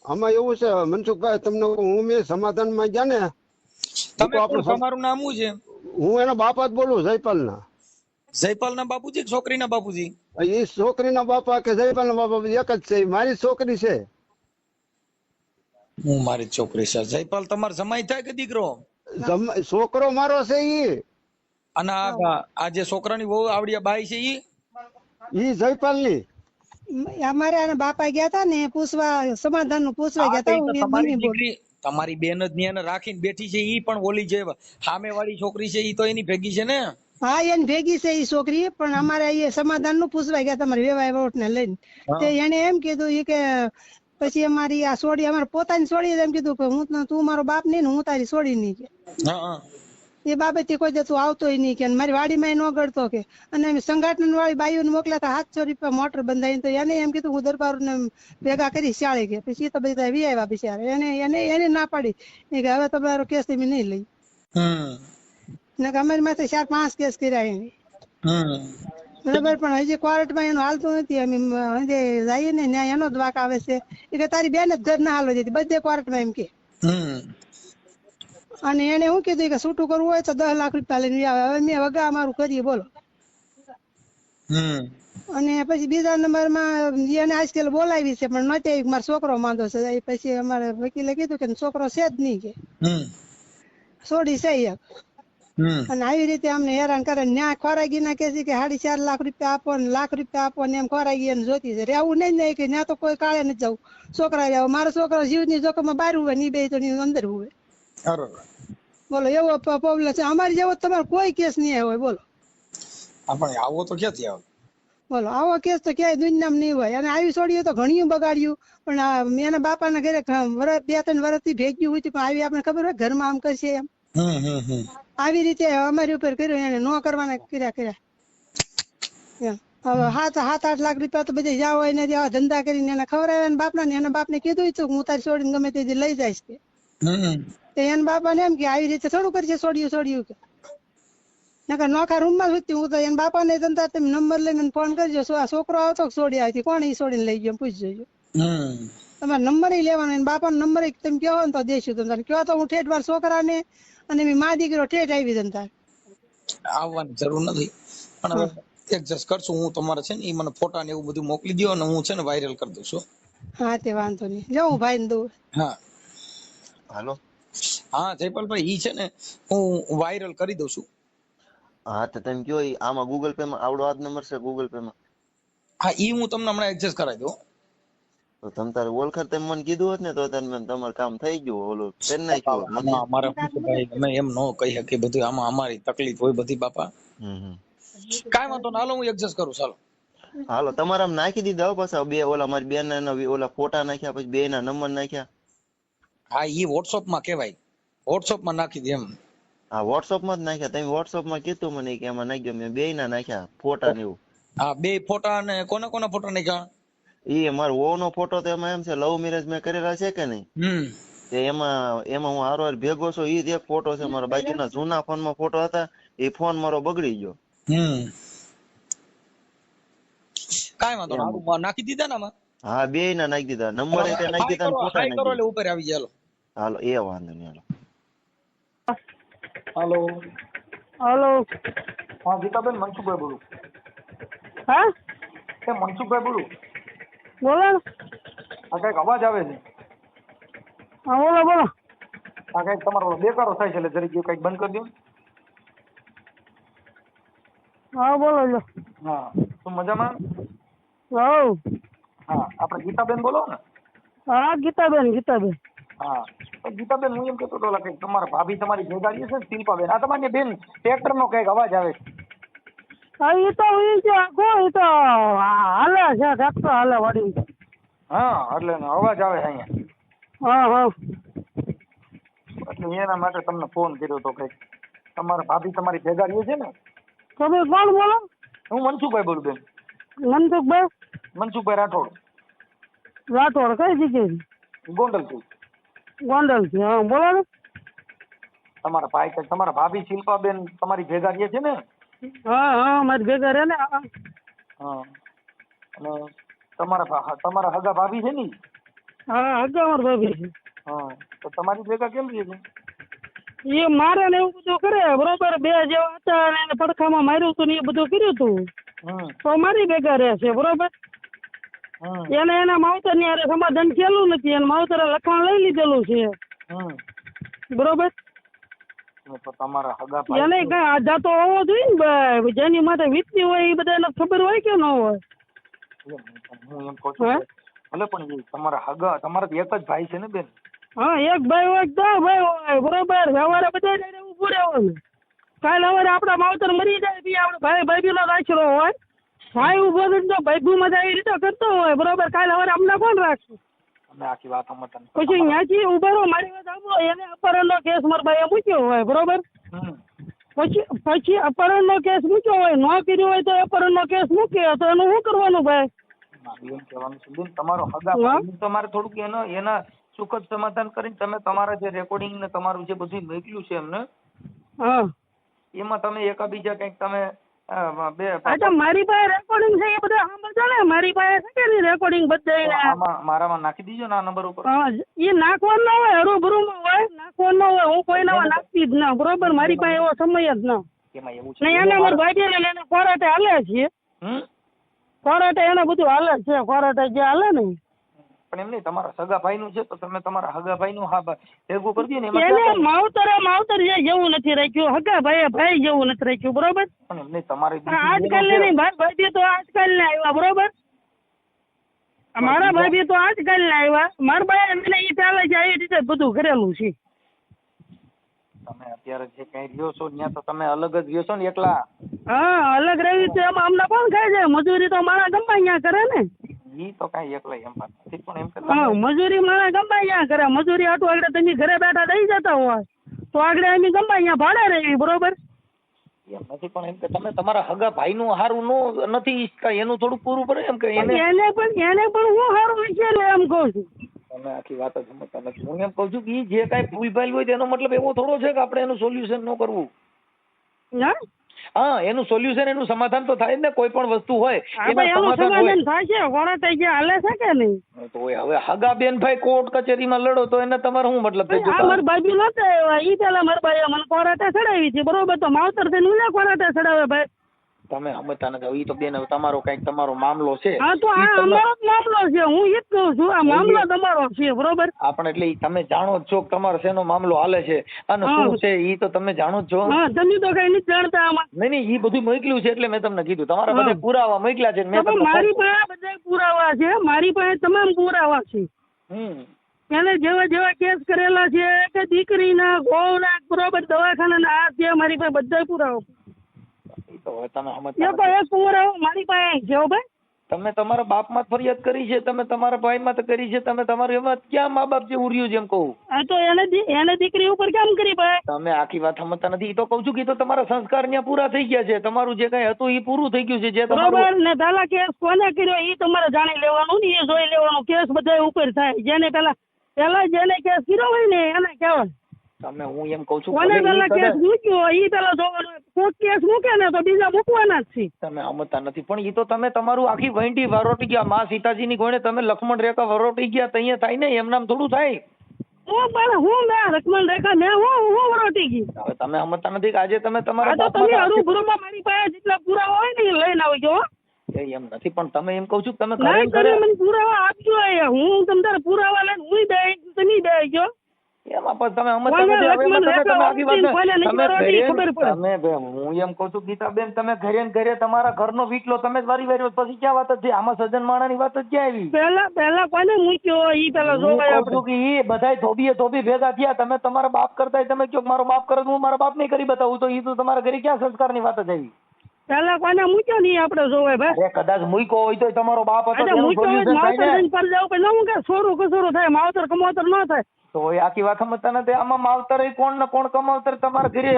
S4: આમાં એવું છે મનસુખભાઈ, તમને મેં સમાધાન માં ગયા ને,
S2: તમે તમારું નામ શું છે?
S4: હું એના બાપા જ બોલું, જયપાલ ના.
S2: જયપાલ ના બાપુજી, છોકરી ના બાપુજી?
S4: એ છોકરી ના બાપા કે જયપાલ ના બાપા એક જ છે, મારી છોકરી છે.
S2: હું મારી છોકરી છે. જયપાલ તમારો જમાઈ થાય કે દીકરો?
S4: છોકરો મારો છે ઈ.
S2: અને આ જે છોકરાની વહુ આવડિયા બાઈ છે
S4: ઈ જયપાલ ની.
S3: અમારે આના બાપા ગયા હતા ને પૂછવા, સમાધાન નું પૂછવા ગયા હતા.
S2: તમારી બેન જ ને રાખીને બેઠી છે, ઈ પણ ઓલી જે સામે વાળી છોકરી છે ઈ તો એની ભેગી છે ને?
S3: હા એની ભેગી છે ઈ છોકરી, પણ અમારે એ સમાધાન નું પૂછવા ગયા તમારી વેવાય વોટ ને લઈને. તે એને એમ કીધું ઈ કે પછી અમારી આ છોડી અમારે પોતાની છોડી એમ કીધું કે હું તું મારો બાપ નહીં ને હું તારી છોડી નહીં કે. એ બાબતે કોઈ દે તું આવતોય નહીં કે મારી વાડીમાં ન ગળતો કે. અને સંગઠન વાળી બાઈઓને મોકલાતા 700 રૂપિયા મોટર બંધાઈને, તો એને એમ કીધું હું દરબાર ને ભેગા કરી શાળે કે. પછી તો બધા વી આવ્યા બિચારા, એને ના પાડી કે હવે તમારો કેસ તમે નહીં લઈ. અમારી માથે 4-5 કેસ કર્યા એને. બરાબર, પણ હજી કોર્ટમાં એનું હાલતું નથી. અમે જઈએ ને ન્યાય એનો જ વાક આવે છે એ કે તારી બેન જ ઘર ના હાલવા જતી, બધે કોર્ટમાં એમ કે. અને એને શું કીધું કે છૂટું કરવું હોય તો 10 લાખ રૂપિયા લઈને આવે. હવે મેં વગા અમારું કરીએ બોલો. અને પછી બીજા નંબરમાં એને આજકાલ બોલાવી છે પણ નથી, મારો છોકરો માંદો છે. પછી અમારે વકીલે કીધું કે છોકરો છે જ નહીં કે, છોડી છે એક. અને આવી રીતે અમને હેરાન કરે. ન્યા ખોરાગી ના કે છે કે 4.5 લાખ રૂપિયા આપો ને 1 લાખ રૂપિયા આપો ને એમ ખોરાગી એને જોતી છે. રહેવું નહીં કે ત્યાં તો કોઈ કાળે નથી જવું, છોકરા રહેવું. મારો છોકરો જીવની જોખમમાં બહાર હોય ને, બે તો અંદર હોય. બોલો એવો પ્રોબ્લેમ છે. અમારી જેવો તમારે કોઈ કેસ નહીં હોય બોલો.
S2: આપણે આવો તો ક્યાંથી આવે?
S3: બોલો આવો કેસ તો ક્યાંય દુનિયામાં નહીં હોય. અને આવી છોડ્યું તો ઘણું બગાડ્યું, પણ એના બાપાના ઘરે 2-3 વર્ષથી ભેગ્યું હોય પણ આવી આપણે ખબર હોય ઘરમાં આમ કરશે એમ. આવી રીતે અમારી ઉપર કર્યું, એને ન કરવાના કર્યા. હવે 7-8 લાખ રૂપિયા તો બધે જાવ હોય ને ધંધા કરીને એને ખવડાવ્યા ને બાપના ને. એના બાપને કીધું હતું હું તારી છોડીને ગમે તે લઈ જઈશ કે. એના બાપા ને એમ કે આવી રીતે થોડું કરશે, છોડ્યું કે નોખા રૂમ માં સુતી. હું તો એના બાપા ને ધંધા તમે નંબર લઈને ફોન કરજો, આ છોકરો આવતો છોડી આવી કોણ એ છોડીને લઈ ગયો પૂછજો. તમારે નંબર લેવાનો, એના બાપા નો નંબર તમે કહો ને તો દેશું તમને. કહો તો હું ઠેઠ વાર છોકરા ને અને મા દીકરો ઠેઠ આવી ધંધા.
S2: આવવાની જરૂર નથી, પણ હવે એડજસ્ટ કરશું. હું તમારે છે ને એ મને ફોટા ને એવું બધું મોકલી દો અને હું છે ને વાયરલ કરી દઉં છું.
S3: હા તે વાંધો નહીં, જાઉં ભાઈ ને દઉં.
S2: હા
S1: હાલો.
S2: હા જયપાલભાઈ, ઈ છે ને હું વાયરલ કરી દઉં છું.
S1: હા તો તમે કયો આમાં ગૂગલ પે માં આવડો આ નંબર છે ગૂગલ પે માં? હા
S2: ઈ હું તમને હમણાં એડજસ્ટ કરાવી દઉં.
S1: તો તમે તારે ઓળખાણ તમે મને કીધું હોત ને તો તમારું કામ થઈ ગયું, ઓલું કરી નાખ્યું.
S2: અમારે ભાઈ અમે એમ ન કહી શકીએ બધું, આમાં અમારી તકલીફ હોય બધી બાપા. કાંઈ વાંધો ના, હાલો હું એડજસ્ટ કરું. ચાલો
S1: હાલો તમારા નાખી દીધા હો પાછા બે ઓલા મારી બેન ના ઓલા ફોટા નાખ્યા, પછી બે ના નંબર નાખ્યા.
S2: હા ઈ વોટ્સઅપ માં કેવાય, વોટ્સઅપ માં નાખી દે એમ.
S1: હા વોટ્સઅપ માં જ નાખ્યા. તમે વોટ્સઅપ માં કીધું મને કે એમાં નાખ્યો, મેં બે ના નાખ્યા ફોટા ને એવું.
S2: હા બે ફોટા. અને કોના ફોટા નાખ્યા?
S1: એ મારો વહુ નો ફોટો તો એમાં એમ છે લવ મેરેજ મેં કરેલા છે કે નહીં, તે એમાં હું હારો ભેગો છું. ઈ જ એક ફોટો છે મારો. બાકીના જૂના ફોન માં ફોટો હતા, એ ફોન મારો બગડી ગયો.
S2: કાંઈ વાંધો ના, નાખી દીધા ને આમાં.
S1: હા બે ના નાખી દીધા, નંબર નાખી દીધા, ફોટા નાખી દીધા.
S2: ઉપર આવી જાય.
S1: હાલો એ વાંધો નહીં.
S2: હાલો
S3: હાલો.
S2: હા ગીતાબેન, મનસુખભાઈ બોલું.
S3: હા
S2: એ મનસુખભાઈ બોલું.
S3: બોલો.
S2: આ કઈક અવાજ આવે છે.
S3: હા બોલો બોલો.
S2: આ કઈક તમારો બેકારો થાય છે એટલે જરીક કઈક બંધ કરી દો.
S3: હા બોલો.
S2: હા તું મજામાં?
S3: હોવ.
S2: હા, આપણે ગીતાબેન બોલો ને?
S3: હા, ગીતાબેન.
S2: હા, તો ગીતાબેન હું એમ કહેતો હતો કે તમારા ભાભી તમારી ભેગા છે ને શિલ્પાબેન, આ તમારી બેન ટ્રેક્ટર નો કઈક અવાજ આવે છે.
S3: હા, એ તો હાલે છે, ટ્રેક્ટર હાલે વાડી.
S2: હા, એટલે અવાજ આવે છે અહીંયા.
S3: હા.
S2: એટલે એના માટે તમને ફોન કર્યો હતો કઈક તમારા ભાભી તમારી ભેગા રહે છે ને?
S3: તમે કોણ બોલો?
S2: હું મનસુખભાઈ બોલું બેન.
S3: મનસુખભાઈ
S2: રાઠોડ.
S3: કઈ જગ્યાએ?
S2: ગોંડલ થી.
S3: હા, બોલો ને.
S2: તમારા ભાભી શિલ્પાબેન તમારી ભેગા રહે છે ને?
S3: હા, મારી ભેગા રહે ને.
S2: હા, અને તમારા હગા ભાભી છે ને?
S3: હા, હગા મારા ભાભી છે.
S2: હા, તો તમારી ભેગા કેમ રહે છે?
S3: એ મારે ને એવું બધું કરે બરોબર, બે જેવા હતા અને એને પડખામાં માર્યું હતું ને એ બધું કર્યું હતું, તો મારી ભેગા રહે છે બરોબર. એને એના માવતર ની હારે સમાધાન થયેલું નથી, એને માવતરે લખાણ લઈ લીધેલું છે બરોબર. એને કઈ આધા તો હોવો જોઈએ ને ભાઈ, જેની માટે વીતતી હોય એ બધા ખબર હોય કે ન હોય?
S2: હું એમ કહું છું ભલે, પણ તમારા એક જ ભાઈ છે ને બેન?
S3: હા, એક ભાઈ હોય તો ભાઈ હોય બરોબર. સવારે બધા ઉભું રહેવાનું. કાલે સવારે આપડા માવતર મરી જાય બી આપડે ભાઈ ભાભી નો આશરો હોય. ભાઈ ઉભો થઈને તો ભાઈ મજા એ રીતે કરતો હોય બરોબર. કાલે સવારે અમને કોણ રાખશે?
S2: આખી વાત સમજતા
S3: પછી ત્યાંથી ઉભા રહો, મારી વાત સાંભળો. એને અપહરણ નો કેસ મારા ભાઈએ મૂક્યો હોય બરોબર. પછી અપહરણ નો કેસ મૂક્યો હોય, ન કર્યો હોય તો અપહરણ નો કેસ મૂકે તો એનું શું કરવાનું ભાઈ?
S2: એમ કહેવાનું છે બેન, તમારો હગા તમારે થોડુંક એના સુખદ સમાધાન કરીને તમે તમારા જે રેકોર્ડિંગ ને તમારું જે બધું મોકલ્યું છે એમને, એમાં તમે એકાબીજા કઈક તમે
S3: મારી પાસે રેકોર્ડિંગ છે એ બધા સાંભળજો ને. મારી પાસે છે કે રેકોર્ડિંગ બધા
S2: મારામાં નાખી દીજો ને આ નંબર ઉપર.
S3: એ નાખવાનું ના હોય, હરુભરું માં હોય, નાખવાનું ના હોય. હું કોઈના નાખતી જ ના બરોબર. મારી પાસે એવો સમય જ ના.
S2: એમાં એવું છે
S3: એને મારા ભાઈ ને એને કોરાટે હાલે છે. કોરાટે એને બધું હાલે છે, કોરાટે જે હાલે ને.
S2: પણ એમ નહીં, તમારા સગા ભાઈ નું છે તો તમે તમારા હગા ભાઈ નું ભેગું કરી દો ને.
S3: એને માવતર જેવું નથી રાખ્યું, હગા ભાઈ જેવું નથી રાખ્યું બરોબર.
S2: પણ એમ નહીં, તમારે
S3: આજકાલ ને નહીં, ભાઈ તો આજકાલ ને આવ્યા બરોબર. મારા ભાઈ તો આજકાલ ને આવ્યા. મારા ભાઈ મને એ ચાલે છે એ રીતે બધું કરેલું છે.
S2: તમે અત્યારે જે કઈ રહ્યો છો ત્યાં તો તમે અલગ જ રહ્યો છો ને એકલા?
S3: હા, અલગ રહી છે. એમાં અમને કોણ ખાય છે? મજૂરી તો મારા ગંબા અહીંયા કરે ને.
S2: ઈ તો કઈ એકલા એમ વાત નથી, પણ એમ કે
S3: મજૂરી મારા ગંબા અહીંયા કરે. મજૂરી આટલું આગળ તમે ઘરે બેઠા દઈ જતા હોય તો આગળ અમે ગંબા અહીંયા ભાડે રહી બરોબર.
S2: એમ નથી, પણ એમ કે તમે તમારા હગા ભાઈ નું હારું નથી ઈચ્છતા, એનું થોડું પૂરું કરે એમ કે એને
S3: પણ હું હારું ઈચ્છે એમ કઉ છું.
S2: તમે આખી વાત જ સમજતા નથી. હું એમ કઉ છું કે જે કઈ ભૂલ ભાલ હોય તેનો મતલબ એવો થોડો છે કે આપણે એનું સોલ્યુશન ન કરવું. હા, એનું સોલ્યુશન, એનું સમાધાન તો થાય જ ને. કોઈ પણ વસ્તુ હોય
S3: એનું સમાધાન થાય છે. કોર્ટ જે હાલે છે કે નહીં?
S2: તો હવે હગા બેન ભાઈ કોર્ટ કચેરીમાં લડો તો એને તમારે શું મતલબ થઈ ગયો?
S3: મારા ભાઈ નતો ઈ પેલા મારા ભાઈ મને કોર્ટે ચડાવી છે બરોબર. તો માવતર થઈને મને કોર્ટે ચડાવે ભાઈ.
S2: તમે સમજતા નથી. ઈ તો બેન તમારો કઈક તમારો મામલો છે.
S3: હા, તો આ અમારો જ મામલો છે. હું એ જ કહું છું, આ મામલો તમારો છે બરોબર.
S2: આપણે એટલે તમે જાણો જ છો કે તમારો શેનો મામલો હાલે છે અને શું છે ઈ તો તમે જાણો જ છો.
S3: હા, તમે તો કઈ નથી જાણતા આમાં.
S2: નહીં, ઈ બધું મોકલ્યું છે એટલે મેં તમને કીધું. તમારા બધા પુરાવા મોકલ્યા છે.
S3: મારી પાસે બધા પુરાવા છે. મારી પાસે તમામ પુરાવા છે. એને જેવા કેસ કરેલા છે કે દીકરીના ગોળના બરોબર, દવાખાના આ છે, મારી પાસે બધા પુરાવા. મારી પાસે છે ભાઈ.
S2: તમે તમારા બાપ માં ફરિયાદ કરી છે, તમે તમારા ભાઈ માં કરી છે, તમે તમારું એમાં ક્યાં મા બાપ જે ઉર્યું છે એમ કહું?
S3: હા, તો એને દીકરી ઉપર કેમ કરી ભાઈ?
S2: તમે આખી વાત સમજતા નથી. એ તો કઉ છું કે તો તમારા સંસ્કાર ત્યાં પૂરા થઈ ગયા છે. તમારું જે કઈ હતું એ પૂરું થઈ ગયું છે. જે
S3: બરોબર ને પેલા કેસ કોને કર્યો એ તમારે જાણી લેવાનું ને, એ જોઈ લેવાનું. કેસ બધા ઉપર થાય. જેને પેલા જેને કેસ કર્યો હોય ને એને કહેવાય.
S2: તમે હું એમ કઉ છું
S3: કોને પેલા કેસ મૂક્યો ઈ પેલા જોવાનું. કોક કેસ મૂકે ને તો બીજા મૂકવાના જ છે.
S2: તમે સમજતા નથી. પણ ઈ તો તમે તમારું આખી વંટી વરોટી ગયા. માં સીતાજી ની ગોળે તમે લક્ષ્મણ રેખા વરોટી ગયા તો અહીંયા થાય ને, એમ નામ થોડું થાય.
S3: હું લક્ષ્મણ રેખા મેં હું વરોટી ગઈ.
S2: હવે તમે સમજતા નથી કે આજે તમે તમારા
S3: તમે હરુભરુમાં મારી પાસે જેટલા પુરાવા હોય ને એ લઈને આવજો.
S2: એમ નથી, પણ તમે એમ કઉ છું તમે
S3: મને પુરાવા આપજો. હું તમને પુરાવા લઈને હું દઈ, તમે દઈ ગયો.
S5: એમાં પણ તમે સમજતા નથી. હવે એમાં તમે આગી વાત તમે હું એમ કઉ છું ગીતાબેન, તમે ઘરે ને ઘરે તમારા ઘરનો વીટલો તમે જ વારી વાર્યો, પછી ક્યાં વાત છે આમાં? સજ્જન માણાની વાત જ ક્યાં આવી?
S6: પહેલા કોને મૂક્યો ઈ પેલા જોવાય આપણે
S5: કે ઈ બધાય ધોબી ભેગા થયા, તમે તમારા બાપ કરતા તમે કયો મારો બાપ કરે, હું મારા બાપ નહીં કરી બતાવું, તો ઈ તો તમારા ઘરે ક્યાં સંસ્કારની વાત જ આવી?
S6: પેલા કોને મૂક્યો નહીં આપણે જોવાય ભાઈ.
S5: કદાચ મૂક્યો હોય તો તમારો બાપ હતો
S6: સોરું કસોરું થાય, માવતર કમાવતર ન થાય
S5: તો આખી વાત સમજતા નથી. આમાં માવતર કોણ ને કોણ કમાવતર તમારા ઘરે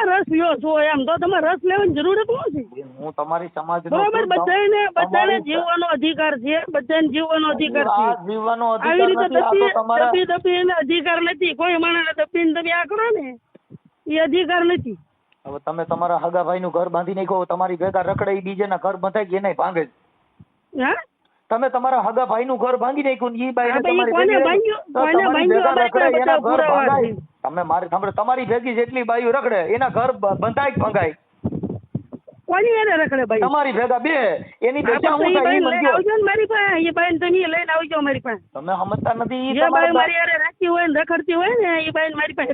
S6: રસ લ્યો છો એમ તો તમારે રસ લેવાની જરૂરત નથી.
S5: હું તમારી સમાજ
S6: બરોબર, બધાને જીવવાનો અધિકાર છે, બધાને જીવવાનો અધિકાર છે.
S5: જીવવાનો
S6: આવી રીતે દબી એને અધિકાર નથી. કોઈ માણસ દબીને તમે આ કરો ને એ અધિકાર નથી.
S5: હવે તમે તમારા હગા ભાઈ નું ઘર બાંધી નાખો, તમારી ભેગા રખડે, બીજેના ઘર બંધાય કે એને ભાંગે.
S6: હા,
S5: તમે તમારા હગા ભાઈ નું ઘર ભાંગી નાખ્યું ને તમે મારી સાંભળો, તમારી ભેગી જેટલી બાઈઓ રખડે એના ઘર બંધાય ભંગાય.
S6: કોની એને રખડે ભાઈ?
S5: તમારી ભેગા બે એની ભેગા હું
S6: મારી પાસે એ બાઈ તમે લઈને આવજો મારી પાસે.
S5: તમે સમજતા નથી.
S6: જે બાઈ મારી યારે રાખતી હોય ને રખડતી હોય ને એ બાઈ મારી પાસે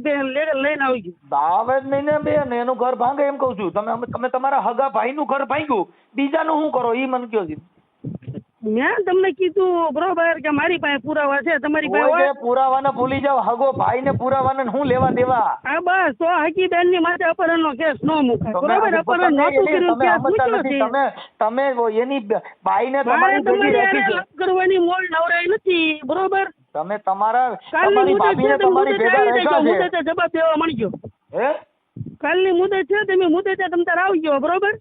S6: લઈને આવજો.
S5: આવે જ નહીં ને બેન, એનું ઘર ભાંગે એમ કઉ છું. તમે તમારા હગા ભાઈ નું ઘર ભાંગ્યું, બીજાનું શું કરો ઈ મને કયો છે?
S6: મેં તમને કીધું બરોબર કે મારી પાસે પુરાવા છે, તમારી પાસે
S5: પુરાવાને ભૂલી જાવ. હગો ભાઈ ને પુરાવાને હું લેવા દેવા?
S6: હા બસ, તો હકી બેન ની માથે અપહરણ નો કેસ ન મુકાય. બરોબર, અપહરણ નહોતું કર્યું, કેસ મૂક્યો છે.
S5: તમે એની બાઈ ને તમારી
S6: કરવાની મોલ નવરાઈ નથી. બરોબર,
S5: તમે તમારા
S6: કાલની મુદત છે, મુદતે જવાબ દેવા માંડજો.
S5: હે,
S6: કાલની મુદત છે, તમે મુદતે તમ તાર આવજો. બરોબર,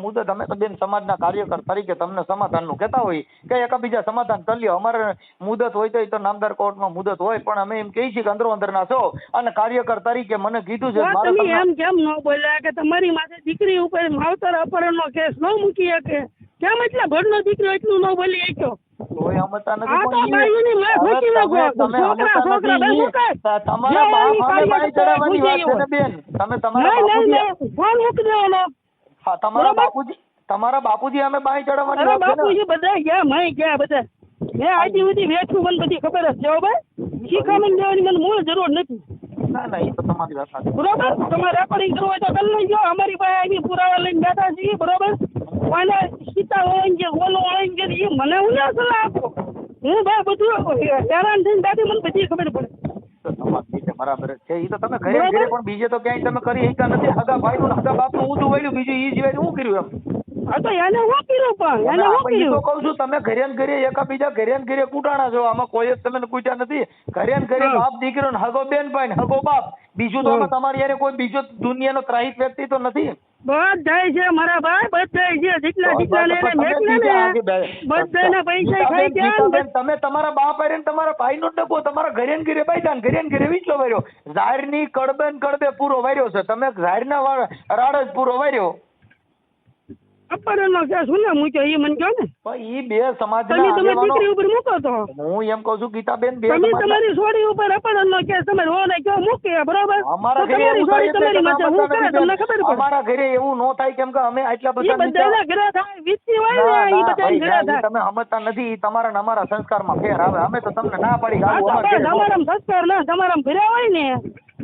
S5: મુદત અમે તો બેન સમાજના કાર્યકર તરીકે તમને સમાધાન નું કહેતા હોય કે એકબીજા સમાધાન કરી લ્યો. અમારે મુદત હોય તો નામદાર કોર્ટમાં મુદત હોય, પણ અમે એમ કહી છીએ કે અંદરો અંદર ના છો અને કાર્યકર તરીકે મને કીધું છે.
S6: તમે એમ કેમ ન બોલ્યા કે તમારી માથે દીકરી ઉપર માવતર અપહરણ નો કેસ ન મૂકી શકે? કેમ એટલા ભરનો દીકરો એટલું ન બોલી શક્યો?
S5: તમારા બાપુજી અમે બાઈ ચડાવવાની
S6: બાપુજી બધા ગયા, માય ગયા બધા. મેં આજે સુધી વેઠું, મને બધી ખબર જ છે ભાઈ. શીખામણ દેવાની મને મૂળ જરૂર નથી.
S5: ના એ તો તમારી વાત સાચી.
S6: બરોબર, તમારે રેકોર્ડિંગ કરવું હોય તો કરી લેજો. અમારી પાસે આવી પુરાવા લઈને બેઠા છીએ. બરોબર, મને સીતા હોય કે ઓલો હોય કે એ મને હું સલાહ આપો. હું ભાઈ બધું હેરાન થઈને દાદી મને બધી ખબર પડે.
S5: બરાબર છે, એ તો તમે ઘરે ઘરે પણ બીજે તો ક્યાંય તમે કરી શક્યા નથી. હગા ભાઈ નું હગા બાપ નું ઊંધું વળ્યું, બીજું ઈ સિવાય શું કર્યું એમ?
S6: હા તો એને શું કર્યું? પણ એને શું કર્યું?
S5: કઉ છું તમે ઘરે ને ઘરે એકાબીજા ઘરે ને ઘરે કૂટાણા છો. આમાં કોઈ જ તમે પૂછ્યા નથી. ઘરે ને ઘરે બાપ દીકરો ને હગો બેન ભાઈ ને હગો બાપ, બીજું તો આમાં તમારી યારે કોઈ બીજો દુનિયાનો ત્રાહિત વ્યક્તિ તો નથી.
S6: બધાય છે મારા ભાઈ, બધાય છે. જેટલા ને બધાના પૈસા ખાઈ ગયા.
S5: તમે તમારા બાપ હારે તમારા ભાઈ નો ડબ્બો તમારા ઘરે ને ઘરે બાંધ્યા, ઘરે ને ઘરે વીચલો વાર્યો. ઝાડ ની કડબે ને કડબે પૂરો વાર્યો છે તમે. ઝાડ ના રાડ જ પૂરો વાર્યો.
S6: અપહરણ નો કેસ હું ના મૂક્યો એ મને કહો ને.
S5: ઈ બે સમાજ
S6: તમે દીકરી ઉપર મૂકો તો
S5: હું એમ કઉ છું ગીતાબેન, બે
S6: તમે તમારી છોડી ઉપર અપહરણ નો કેસ તમે રોને કયો મૂકે? બરોબર,
S5: અમારા ઘરે એવું ન થાય. કેમ કે અમે આટલા બધા
S6: ઘરે થાય વીતી હોય ને, એ બધા ઘરે થાય.
S5: તમે સમજતા નથી. તમારા ને અમારા સંસ્કારમાં ફેર આવે. અમે તો તમને ના પાડી
S6: તમારા સંસ્કાર ના તમારા ફેર્યા હોય ને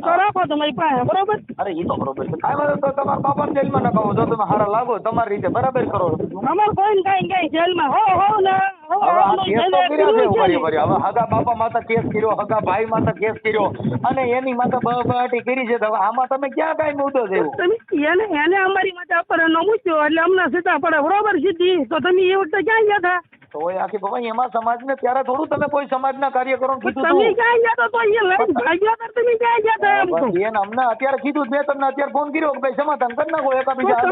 S6: તો રાખો તમારી પાસે. બરોબર,
S5: અરે એ તો બરોબર છે. કાંઈ તો તમારા બાપા જેલમાં ના કહો. જો તમે હારા લાગો તમારી રીતે બરાબર કરો.
S6: અમારે કોઈ કઈ જેલમાં હો ને
S5: હવે હગા બાપા માતા કેસ કર્યો, હગા ભાઈ માતા કેસ કર્યો અને એની માતા બહાટી કરી છે. આમાં તમે ક્યાં કઈ મુદ્દો છે?
S6: એને અમારી માથે અપહરણ નો મૂક્યો એટલે અમને સીધા પડે. બરોબર સીધી. તો તમે એ વખતે ક્યાં ગયા હતા?
S5: તો આખી બાબા એમાં સમાજ ને ત્યારે થોડું તમે કોઈ સમાજના કાર્યકરો કીધું?
S6: તમે ક્યાં ગયા તો એ લઈ ભાગ્યા તમે ક્યાં ગયા હતા?
S5: બેન અમને અત્યારે કીધું. મેં તમને અત્યારે ફોન કર્યો કે ભાઈ સમાધાન કરી નાખો એકાબીજા.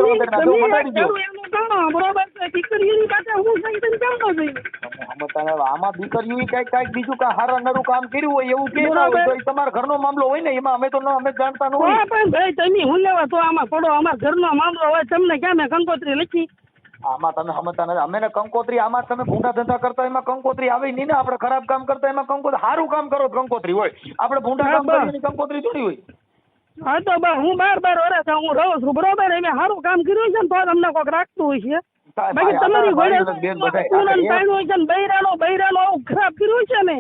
S6: બરોબર, દીકરીઓની પાસે હું સહી તમે કેમ ન જોઈએ?
S5: આમાં દીકરીઓ કઈક બીજું કઈ હારા નરું કામ કર્યું હોય એવું કે તમારા ઘરનો મામલો હોય ને એમાં અમે તો અમે જાણતા ન હોય.
S6: પણ ભાઈ તમે હું લેવા તો આમાં પડો. અમારા ઘરનો મામલો હોય તમને ક્યાં મેં કંકોત્રી લખી?
S5: આમાં તમે સમજતા નથી. અમે કંકોત્રી આમાં તમે ભૂંડા ધંધા કરતા એમાં કંકોત્રી આવે નહીં ને. આપણે ખરાબ કામ કરતા એમાં કંકોત્રી, સારું કામ કરો કંકોત્રી હોય. આપણે ભૂંડા કામ કરીએ કંકોત્રી થોડી હોય.
S6: હા તો હું 12 વર્ષ હું રહું છું. બરોબર, એમ સારું કામ કર્યું છે ને તો તમને કોઈક રાખતું હોય છે. બાકી તમારી બૈરાનો આવું ખરાબ કર્યું છે ને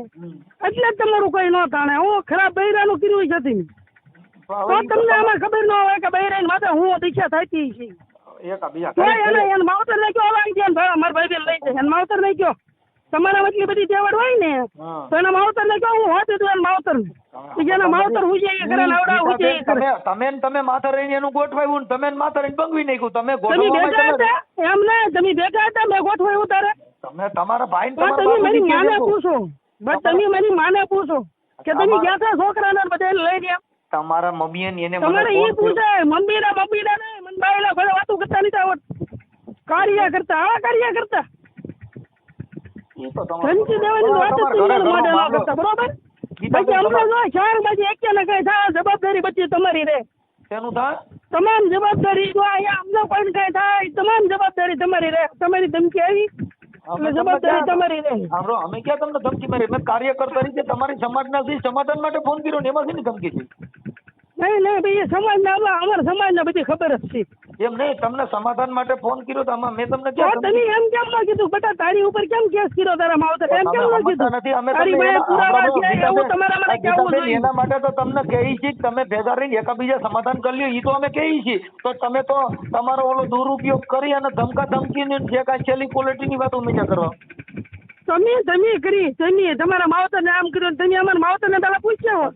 S6: એટલે જ તમારું કઈ ન થાણે. હું ખરાબ બૈરાનું કર્યું છે તો તમને આમાં ખબર ન હોય કે બૈરા માથે હું દીક્ષા થતી છે. એને માવતર ને કયો આવી ગયા મારા ભાઈ બેન લઈ જાય માવતર ને કયો તમારા એટલી બધી તેવડ હોય ને તો એના માવતર ને કયો હું હોતી તું માવતર જેના માવતર હું જે કરે નવડા હું જે કરે
S5: તમે માથે રહીને એનું ગોઠવાયું તમે માથે રહીને બંગવી નાખ્યું. તમે
S6: એમ ને તમે ભેગા હતા મેં ગોઠવાયું તારે
S5: તમે તમારા ભાઈ
S6: તમે મારી માને પૂછો બસ તમે મારી માને પૂછો કે તમે ગયા હતા છોકરાને બધા લઈ ગયા
S5: તમારા મમ્મી એને
S6: તમારે એ પૂછે મમ્મી ના ને મન બાયલા ઘરે વાતો કરતા નથી આવત કાર્ય કરતા આવા કાર્ય કરતા ધમકી દેવાની વાત જ માટે ન કરતા બરોબર. પછી અમને જો 4 બાજુ એક ને કઈ થાય જવાબદારી બધી તમારી રહે.
S5: શેનું થાય?
S6: તમામ જવાબદારી જો અહીંયા અમને કોઈ કઈ થાય તમામ જવાબદારી તમારી રહે. તમારી ધમકી આવી એટલે જવાબદારી તમારી રહે.
S5: અમે ક્યાં તમને ધમકી મારી? અમે કાર્યકર તરીકે તમારી સમાજના સમાધાન માટે ફોન કર્યો ને એમાં શેની ધમકી છે?
S6: નહીં ભાઈ સમાજના અમારા સમાજને બધી ખબર જ છે.
S5: એમ નહીં તમને સમાધાન માટે ફોન કર્યો તો આમાં મેં તમને
S6: તમે એમ કેમ ન કીધું બેટા તારી ઉપર કેમ કેસ કર્યો તારા માવતર એમ કેમ ન કીધું
S5: નથી? અમે એના માટે તો તમને કહી છીએ તમે ભેગા રહીને એકબીજા સમાધાન કરી લ્યો. એ તો અમે કહીએ છીએ તો તમે તો તમારો ઓલો દુરુપયોગ કરી અને ધમકા ધમકીને જે કાંઈ છેલ્લી ક્વોલિટીની વાતો મેં કરવા
S6: તમે કરી તમે તમારા માવતર ને આમ કર્યું તમે અમારા માવતર ને પેલા પૂછ્યા હોત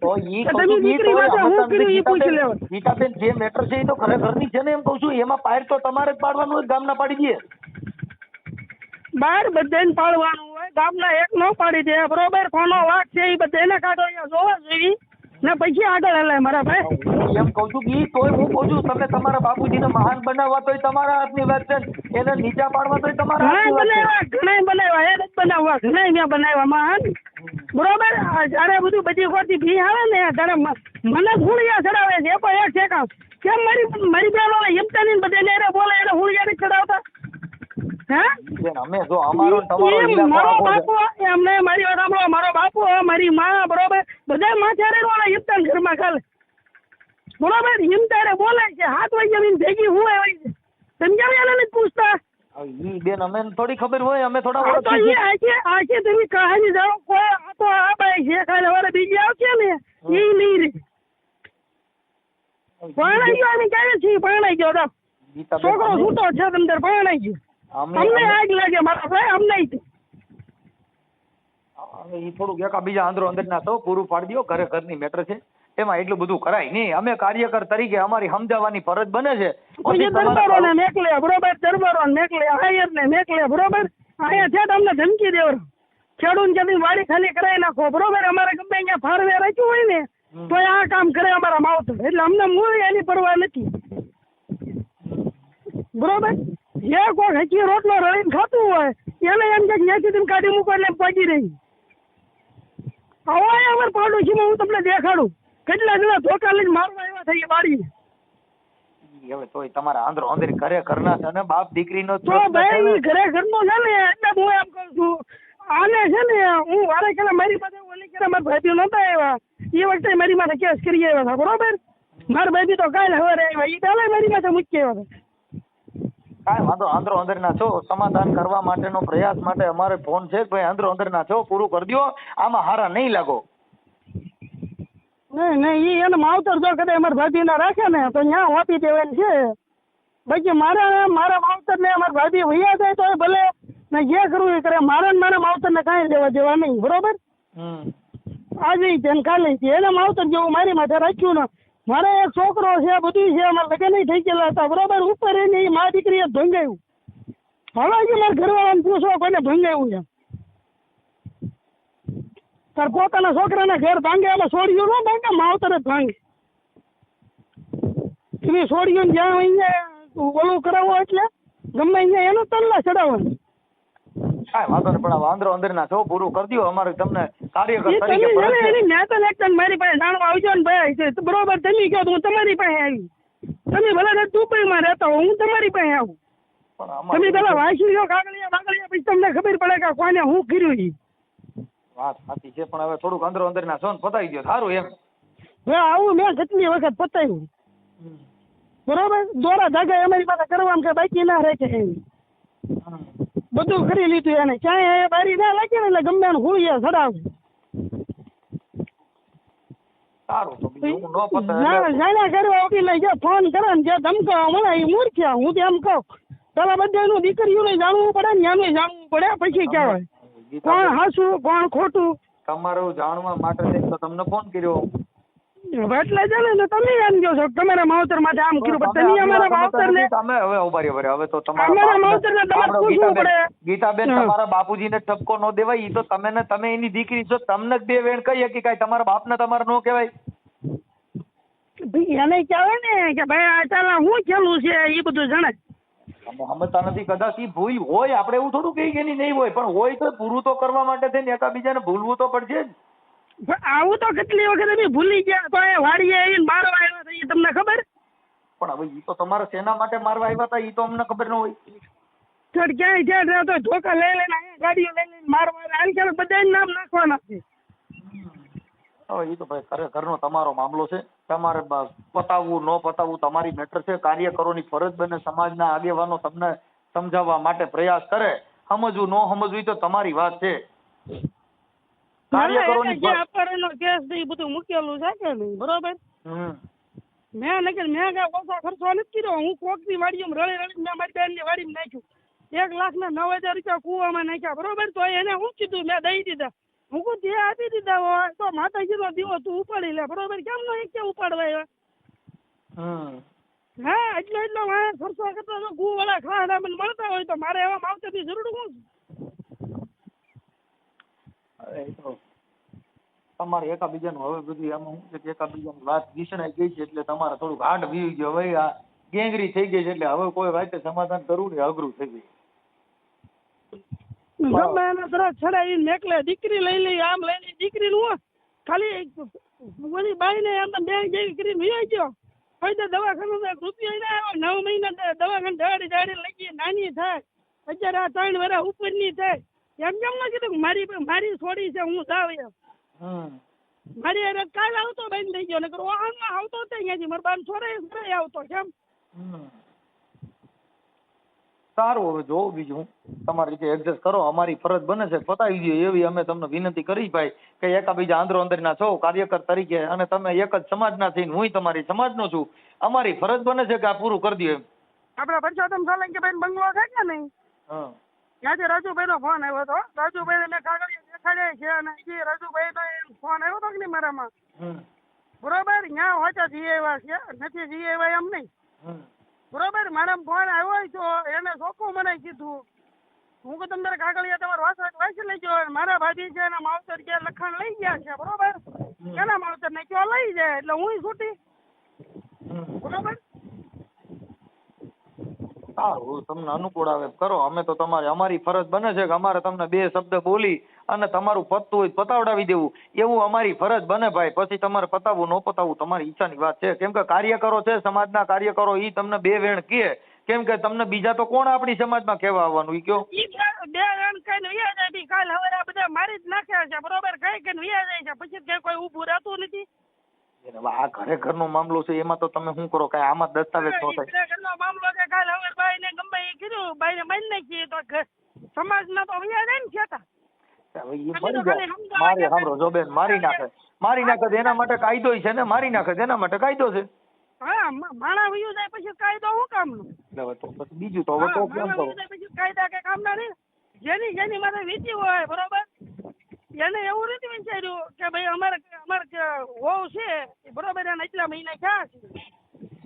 S6: તમે દીકરી માટે હું કર્યું એ પૂછી લેવો.
S5: ગીતાબેન જે મેટર છે એ તો ખરેખરની છે ને એમ કહું છું. એમાં પાયર તો તમારે જ પાડવાનું હોય ગામના પાડી દે
S6: બહાર બધાને પાડવાનું હોય ગામના એક નો પાડી દે બરોબર. કોનો વાક છે એ બધાને કાઢો અહીંયા જોવા જોઈએ ને પછી આગળ હલાય મારા ભાઈ.
S5: એમ કઉ છું કે તોય હું કહું છું તમે તમારા બાપુજીને મહાન બનાવવા તોય તમારા હાથની વાત છે એને નીચા પાડવા તોય તમારા
S6: ઘણા બનાવ્યા એને જ બનાવવા ઘણા મેં બનાવ્યા મહાન બરોબર. જયારે બધું બધી ખોટી ફી આવે ને ત્યારે મને હુળિયા ચડાવે છે પણ એક ઠેકાણ કેમ મારી બેનો હિમતાની બધે બોલે એને હુળિયા નથી ચડાવતા? મારો બાપુ એમને મારી વાત સાંભળો મારો બાપુ મારી માં બરોબર બધા માથે હિમતાન ઘરમાં ખાલે બરોબર હિમતારે બોલે છે 7 વાગ્યા ભેગી હું આવી છે સમજાવ્યા એને નથી પૂછતા
S5: બેન અમે થોડી ખબર હોય અમે થોડા
S6: આજે તમે કહાની જાઓ કોઈ આ તો આ બાઈ છે કાલે વારે બીજી આવશે ને એ નહીં રે પરણાઈ ગયો અમે ક્યારે છીએ પરણાઈ ગયો છોકરો છૂટો છે તમને પરણાઈ ગયો અમને આગ લાગે મારા ભાઈ અમને
S5: એ થોડુંક એકબીજા અંદરો અંદર ના તો પૂરું પાડી દો. ઘરે ઘરની મેટર છે એમાં એટલું બધું કરાય નહીં. અમે કાર્યકર તરીકે અમારી સમજાવવાની ફરજ બને છે.
S6: દરબારોને મેકલે બરોબર દરબારોને મેકલે હાયરને મેકલે બરોબર અહીંયા છે તમને ધમકી દેવરો ખેડૂત જમીન વાડી ખાલી કરાવી નાખો બરોબર. અમારે ગમે અહીંયા ફાળવે રાખ્યું હોય ને તો આ કામ કરે અમારા માવતર એટલે અમને મૂળ એની પરવા નથી બરોબર. જે કોઈ હજી રોટલો રળીને ખાતું હોય એને એમ કે ત્યાંથી કાઢી મૂકો એટલે પગી રહી. હવે અમારે પાડોશીમાં હું તમને દેખાડું કેટલા જણા ધોકા લઈને મારવા એવા થઈ બારી.
S5: હવે તોય તમારા આંધળો અંદર ઘરે ઘરના છે ને બાપ દીકરીનો
S6: તો ભાઈ ઘરે ઘરનો છે ને એટલે હું એમ કહું છું આને છે ને હું વારે કેલા મારી પાસે ઓલી કેલા મારા ભાઈઓ નતા આવ્યા એ વખતે મારી માથે કેસ કરી આવ્યા હતા બરોબર. મારા ભાઈ તો કાલે હવે આવ્યા એ પહેલા મારી માથે મૂકી આવ્યા હતા.
S5: કાંઈ વાંધો આંધળો અંદર ના છો સમાધાન કરવા માટેનો પ્રયાસ માટે અમારે ફોન છે ભાઈ આંધળો અંદર ના છો પૂરું કરી દો. આમાં હારા નહીં લાગો.
S6: નહીં એ એને માવતર જો કદાચ અમારા ભાભી ના રાખે ને તો ત્યાં આપી દેવાની છે. બાકી મારા માવતર ને અમારા ભાભી વૈયા જાય તો ભલે ને જે કરવું એ કરે મારા ને મારા માવતર ને કાંઈ લેવા દેવા નહીં બરોબર. આજે છે કાલે છે એને માવતર જેવું મારી માથે રાખ્યું ને મારે એક છોકરો છે બધું છે અમારે લગ્ન થઈ ગયેલા હતા બરોબર. ઉપર એને મા દીકરીએ ભંગાયું હવે આજે મારા ઘરવાળાને પૂછો કોઈને ભંગાયું છે તાર પોતાના છોકરાના ઘર ભાંગે એટલે છોડીઓ ન ભાંગે માવતર જ ભાંગે. તમે છોડીઓ જ્યાં અહીંયા ઓલું કરાવો એટલે ગમે અહીંયા એનું તલ્લા ચડાવવાનું.
S5: કાંઈ વાંધો નહીં પણ વાંધો અંદર ના છો પૂરું કરી દો. અમારે તમને કાર્યકર તરીકે
S6: મારી પાસે જાણવા આવજો ને ભાઈ બરોબર. તમે કહો હું તમારી પાસે આવી તમે ભલે દુબઈમાં રહેતા હો હું તમારી પાસે આવું. તમે પેલા વાંચી લો કાગળિયા પછી તમને ખબર પડે કે કોને હું કર્યું.
S5: વાત સાચી છે પણ હવે થોડુંક અંદરો અંદર ના છો ને પતાવી દો સારું એમ.
S6: હવે આવું મેં કેટલી વખત પતાવ્યું બરોબર. દોરા ધાગા અમારી પાસે કરવામાં કે બાકી ના રહે છે બધું કરી લીધું એને, ક્યાંય બારી ના લાગે ને એટલે ગમે એને હુળિયા ચડાવે. જાણ્યા કરવા એટલે જે ફોન કરે ને જે ધમકાવા મળે એ મૂર્ખ્યા. હું તો એમ કહું પેલા બધાનું દીકરીઓને જાણવું પડે ને એનું જાણવું પડે પછી કહેવાય કોણ હાસું કોણ ખોટું.
S5: તમારું જાણવા માટે તો તમને ફોન કર્યો.
S6: એટલે ચાલે ને તમે એમ કહો છો તમારા માવતર માટે આમ કર્યું, પણ તમે અમારા માવતર ને
S5: તમે હવે તો તમારા
S6: માવતર ને તમારે પૂછવું પડે.
S5: ગીતાબેન તમારા બાપુજીને ઠપકો ન દેવાય. ઈ તો તમે એની દીકરી છો, તમને બે વેણ કહી હકી કાંઈ તમારા બાપને તમારે ન કહેવાય.
S6: એને કહેવાય ને કે ભાઈ અત્યારે શું ખેલું છે એ બધું જણાય.
S5: અમે સમજતા નથી. કદાચ ઈ ભૂલ હોય, આપણે એવું થોડું કહીએ કે નહીં હોય, પણ હોય તો પૂરું તો કરવા માટે થઈને એકાબીજાને ભૂલવું તો પડશે જ.
S6: આવું તો કેટલી વખત અમે ભૂલી ગયા તો એ વાડીએ આવીને મારવા આવ્યા હતા, એ તમને ખબર?
S5: પણ હવે ઈ તો તમારા સેના માટે મારવા આવ્યા હતા, ઈ તો અમને ખબર ન હોય.
S6: ક્યાંય જ્યાં રહેતો ધોકા લઈ લઈને ગાડીઓ લઈ લઈને મારવા આવ્યા, બધા નામ નાખવાના છે.
S5: હવે એ તો ભાઈ ખરેખરનો તમારો મામલો છે. તમારે પતાવવું ન પતાવવું તમારી મેટર છે. કાર્યકરોની ફરજ બને સમાજના આગેવાનો તમને સમજાવવા માટે પ્રયાસ કરે. સમજવું ન સમજવું તો તમારી વાત છે. કાર્યકરોની
S6: કેસ એ બધું મૂકેલું છે કે નહીં, બરોબર? મેં કઈ ઓછા ખર્ચો નથી કર્યો. હું કોકની વાડીમાં રળી રળી મેં મારી બેનની વાડીમાં નાખ્યું. 1,09,000 રૂપિયા કુવામાં નાખ્યા, બરોબર? તો એને હું કીધું મેં દઈ દીધા. હું કહું તે આપી દીધા હોય તો માતાજીનો દીવો તું ઉપાડી લે, બરોબર? કેમ નો એક ઉપાડવા આવ્યા? હા, એટલો ખર્ચો કરતો તો કુ વાળા ખાડા મને મળતા હોય તો મારે એવા માવતરની જરૂર શું?
S5: તમારે એકાબીજાનું હવે બધું આમાં શું છે કે એકાબીજાની વાત વિસણાઈ ગઈ છે એટલે તમારે થોડુંક હાડ વીવી ગયો. હવે આ ગેંગરી થઈ ગઈ છે એટલે હવે કોઈ વાતે સમાધાન કરવું ને અઘરું થઈ ગયું.
S6: ચડાવીને મેકલે દીકરી લઈ લઈ આમ લઈ લઈ દીકરી નું ખાલી બધી બાઈ ને આમ બેંક જેવી કરીને વિવાઈ ગયો. પછી તો દવાખાના રૂપિયા ના આવ્યો. 9 મહિના દવાખાને દાડી દાડી લઈ ગઈ, નાની થાય અત્યારે આ 3 વર્ષ ઉપરની થાય. એમ કેમ ના કીધું મારી છોડી છે હું જાવ એમ. મારી અરે કાલ આવતો બંધ થઈ ગયો, નકર વાહનમાં આવતો ત્યાંથી મારા બાન છોડે આવતો કેમ.
S5: સારું, હવે જોવો બીજું તમારી રીતે એડજસ્ટ કરો. અમારી ફરજ બને છે પતાવી દો એવી અમે તમને વિનંતી કરી ભાઈ કે એકાબીજા આંદરો અંદરના છો કાર્યકર તરીકે અને તમે એક જ સમાજના થઈને હું તમારી સમાજનો છું. અમારી ફરજ બને છે કે આ પૂરું કરી દો એમ.
S6: આપડે પરસોત્તમ સોલંકી ભાઈ બંગલો છે કે નહીં, ત્યાંથી રાજુભાઈ નો ફોન આવ્યો હતો. રાજુભાઈ મેં કાગળિયા દેખાડ્યા છે અને એ રાજુભાઈ નો ફોન આવ્યો હતો કે નહીં મારામાં, બરોબર? ત્યાં હોચા જઈ આવ્યા છે, નથી જઈ આવ્યા એમ નહીં, બરોબર? મારા ફોન આવ્યો તો એને ચોખ્ખું મને કીધું હું કે તમારે કાગળિયા તમારે વાંચી લઈ ગયો. મારા ભાભી છે એના માવતર કે લખાણ લઈ ગયા છે, બરોબર? એના માવતર ને કયો લઈ જાય એટલે હું છૂટી, બરોબર?
S5: સારું, તમને અનુકૂળ આવે કરો. અમે તો અમારી ફરજ બને છે કે અમારે તમને 2 શબ્દ બોલી અને તમારું પતતું હોય પતાવડાવી દેવું એવું અમારી ફરજ બને ભાઈ. પછી તમારે પતાવવું ન પતાવવું તમારી ઈચ્છાની વાત છે. કેમ કે કાર્યકરો છે, સમાજના કાર્યકરો, ઈ તમને 2 વેણ કહે. કેમ કે તમને બીજા તો કોણ આપણી સમાજમાં કહેવા આવવાનું? ઈ કયો
S6: 2 વેણ કઈ વ્યા જાય, કાલ હવે આ બધા મારી જ નાખ્યા છે, બરોબર? કઈ કઈ વ્યા જાય છે, પછી કઈ કોઈ ઉભું રહેતું નથી.
S5: આ ઘરનો મામલો છે એમાં તો તમે શું કરો? કઈ આમાં દસ્તાવેજ ન થાય.
S6: ઘરનો મામલો છે, કાલ હવે બાઈ ને ગમે એ કીધું, બાઈ ને મારી નાખીએ તો સમાજમાં તો વ્યા જાય ને ખેતા.
S5: મારી સાંભળો જો બેન, મારી નાખે એના માટે કાયદો છે ને, મારી નાખે એના માટે કાયદો છે.
S6: હા, માણા વયું જાય પછી કાયદો શું કામનો?
S5: તો પછી બીજું તો હવે તો કેમ કરો?
S6: પછી કાયદા કે કામના નહીં. જેની માથે વીતી હોય, બરોબર, એને એવું નથી વિચાર્યું કે ભાઈ અમારે વહુ છે, બરોબર, એને એટલા મહિના ક્યાં છે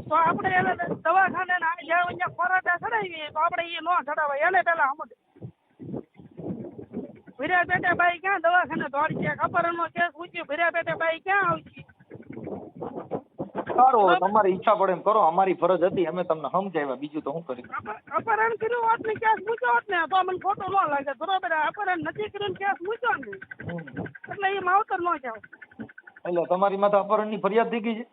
S6: તો આપણે એને દવાખાને જ્યાં ફરાટા ચડાવીએ તો આપણે એ ન ચડાવાય. એને પેલા સમજ ભીરા પેટે બાઈ ક્યાં દવાખાને દોડી છે, અપહરણનો કેસ પૂછ્યું, ભીરા પેટે બાઈ ક્યાં આવશે?
S5: સારું, તમારી ઈચ્છા પડે એમ કરો. અમારી ફરજ હતી, અમે તમને સમજાવ્યા, બીજું તો શું કરી.
S6: અપહરણ કર્યું હોત ને કેસ મૂક્યો હોત ને તો મને ખોટું ન લાગે, બરોબર? અપહરણ નથી કર્યું કેસ મૂક્યો ને એટલે એ માવતર ન જાવ.
S5: એટલે તમારી માથે અપહરણની ફરિયાદ થઈ ગઈ છે?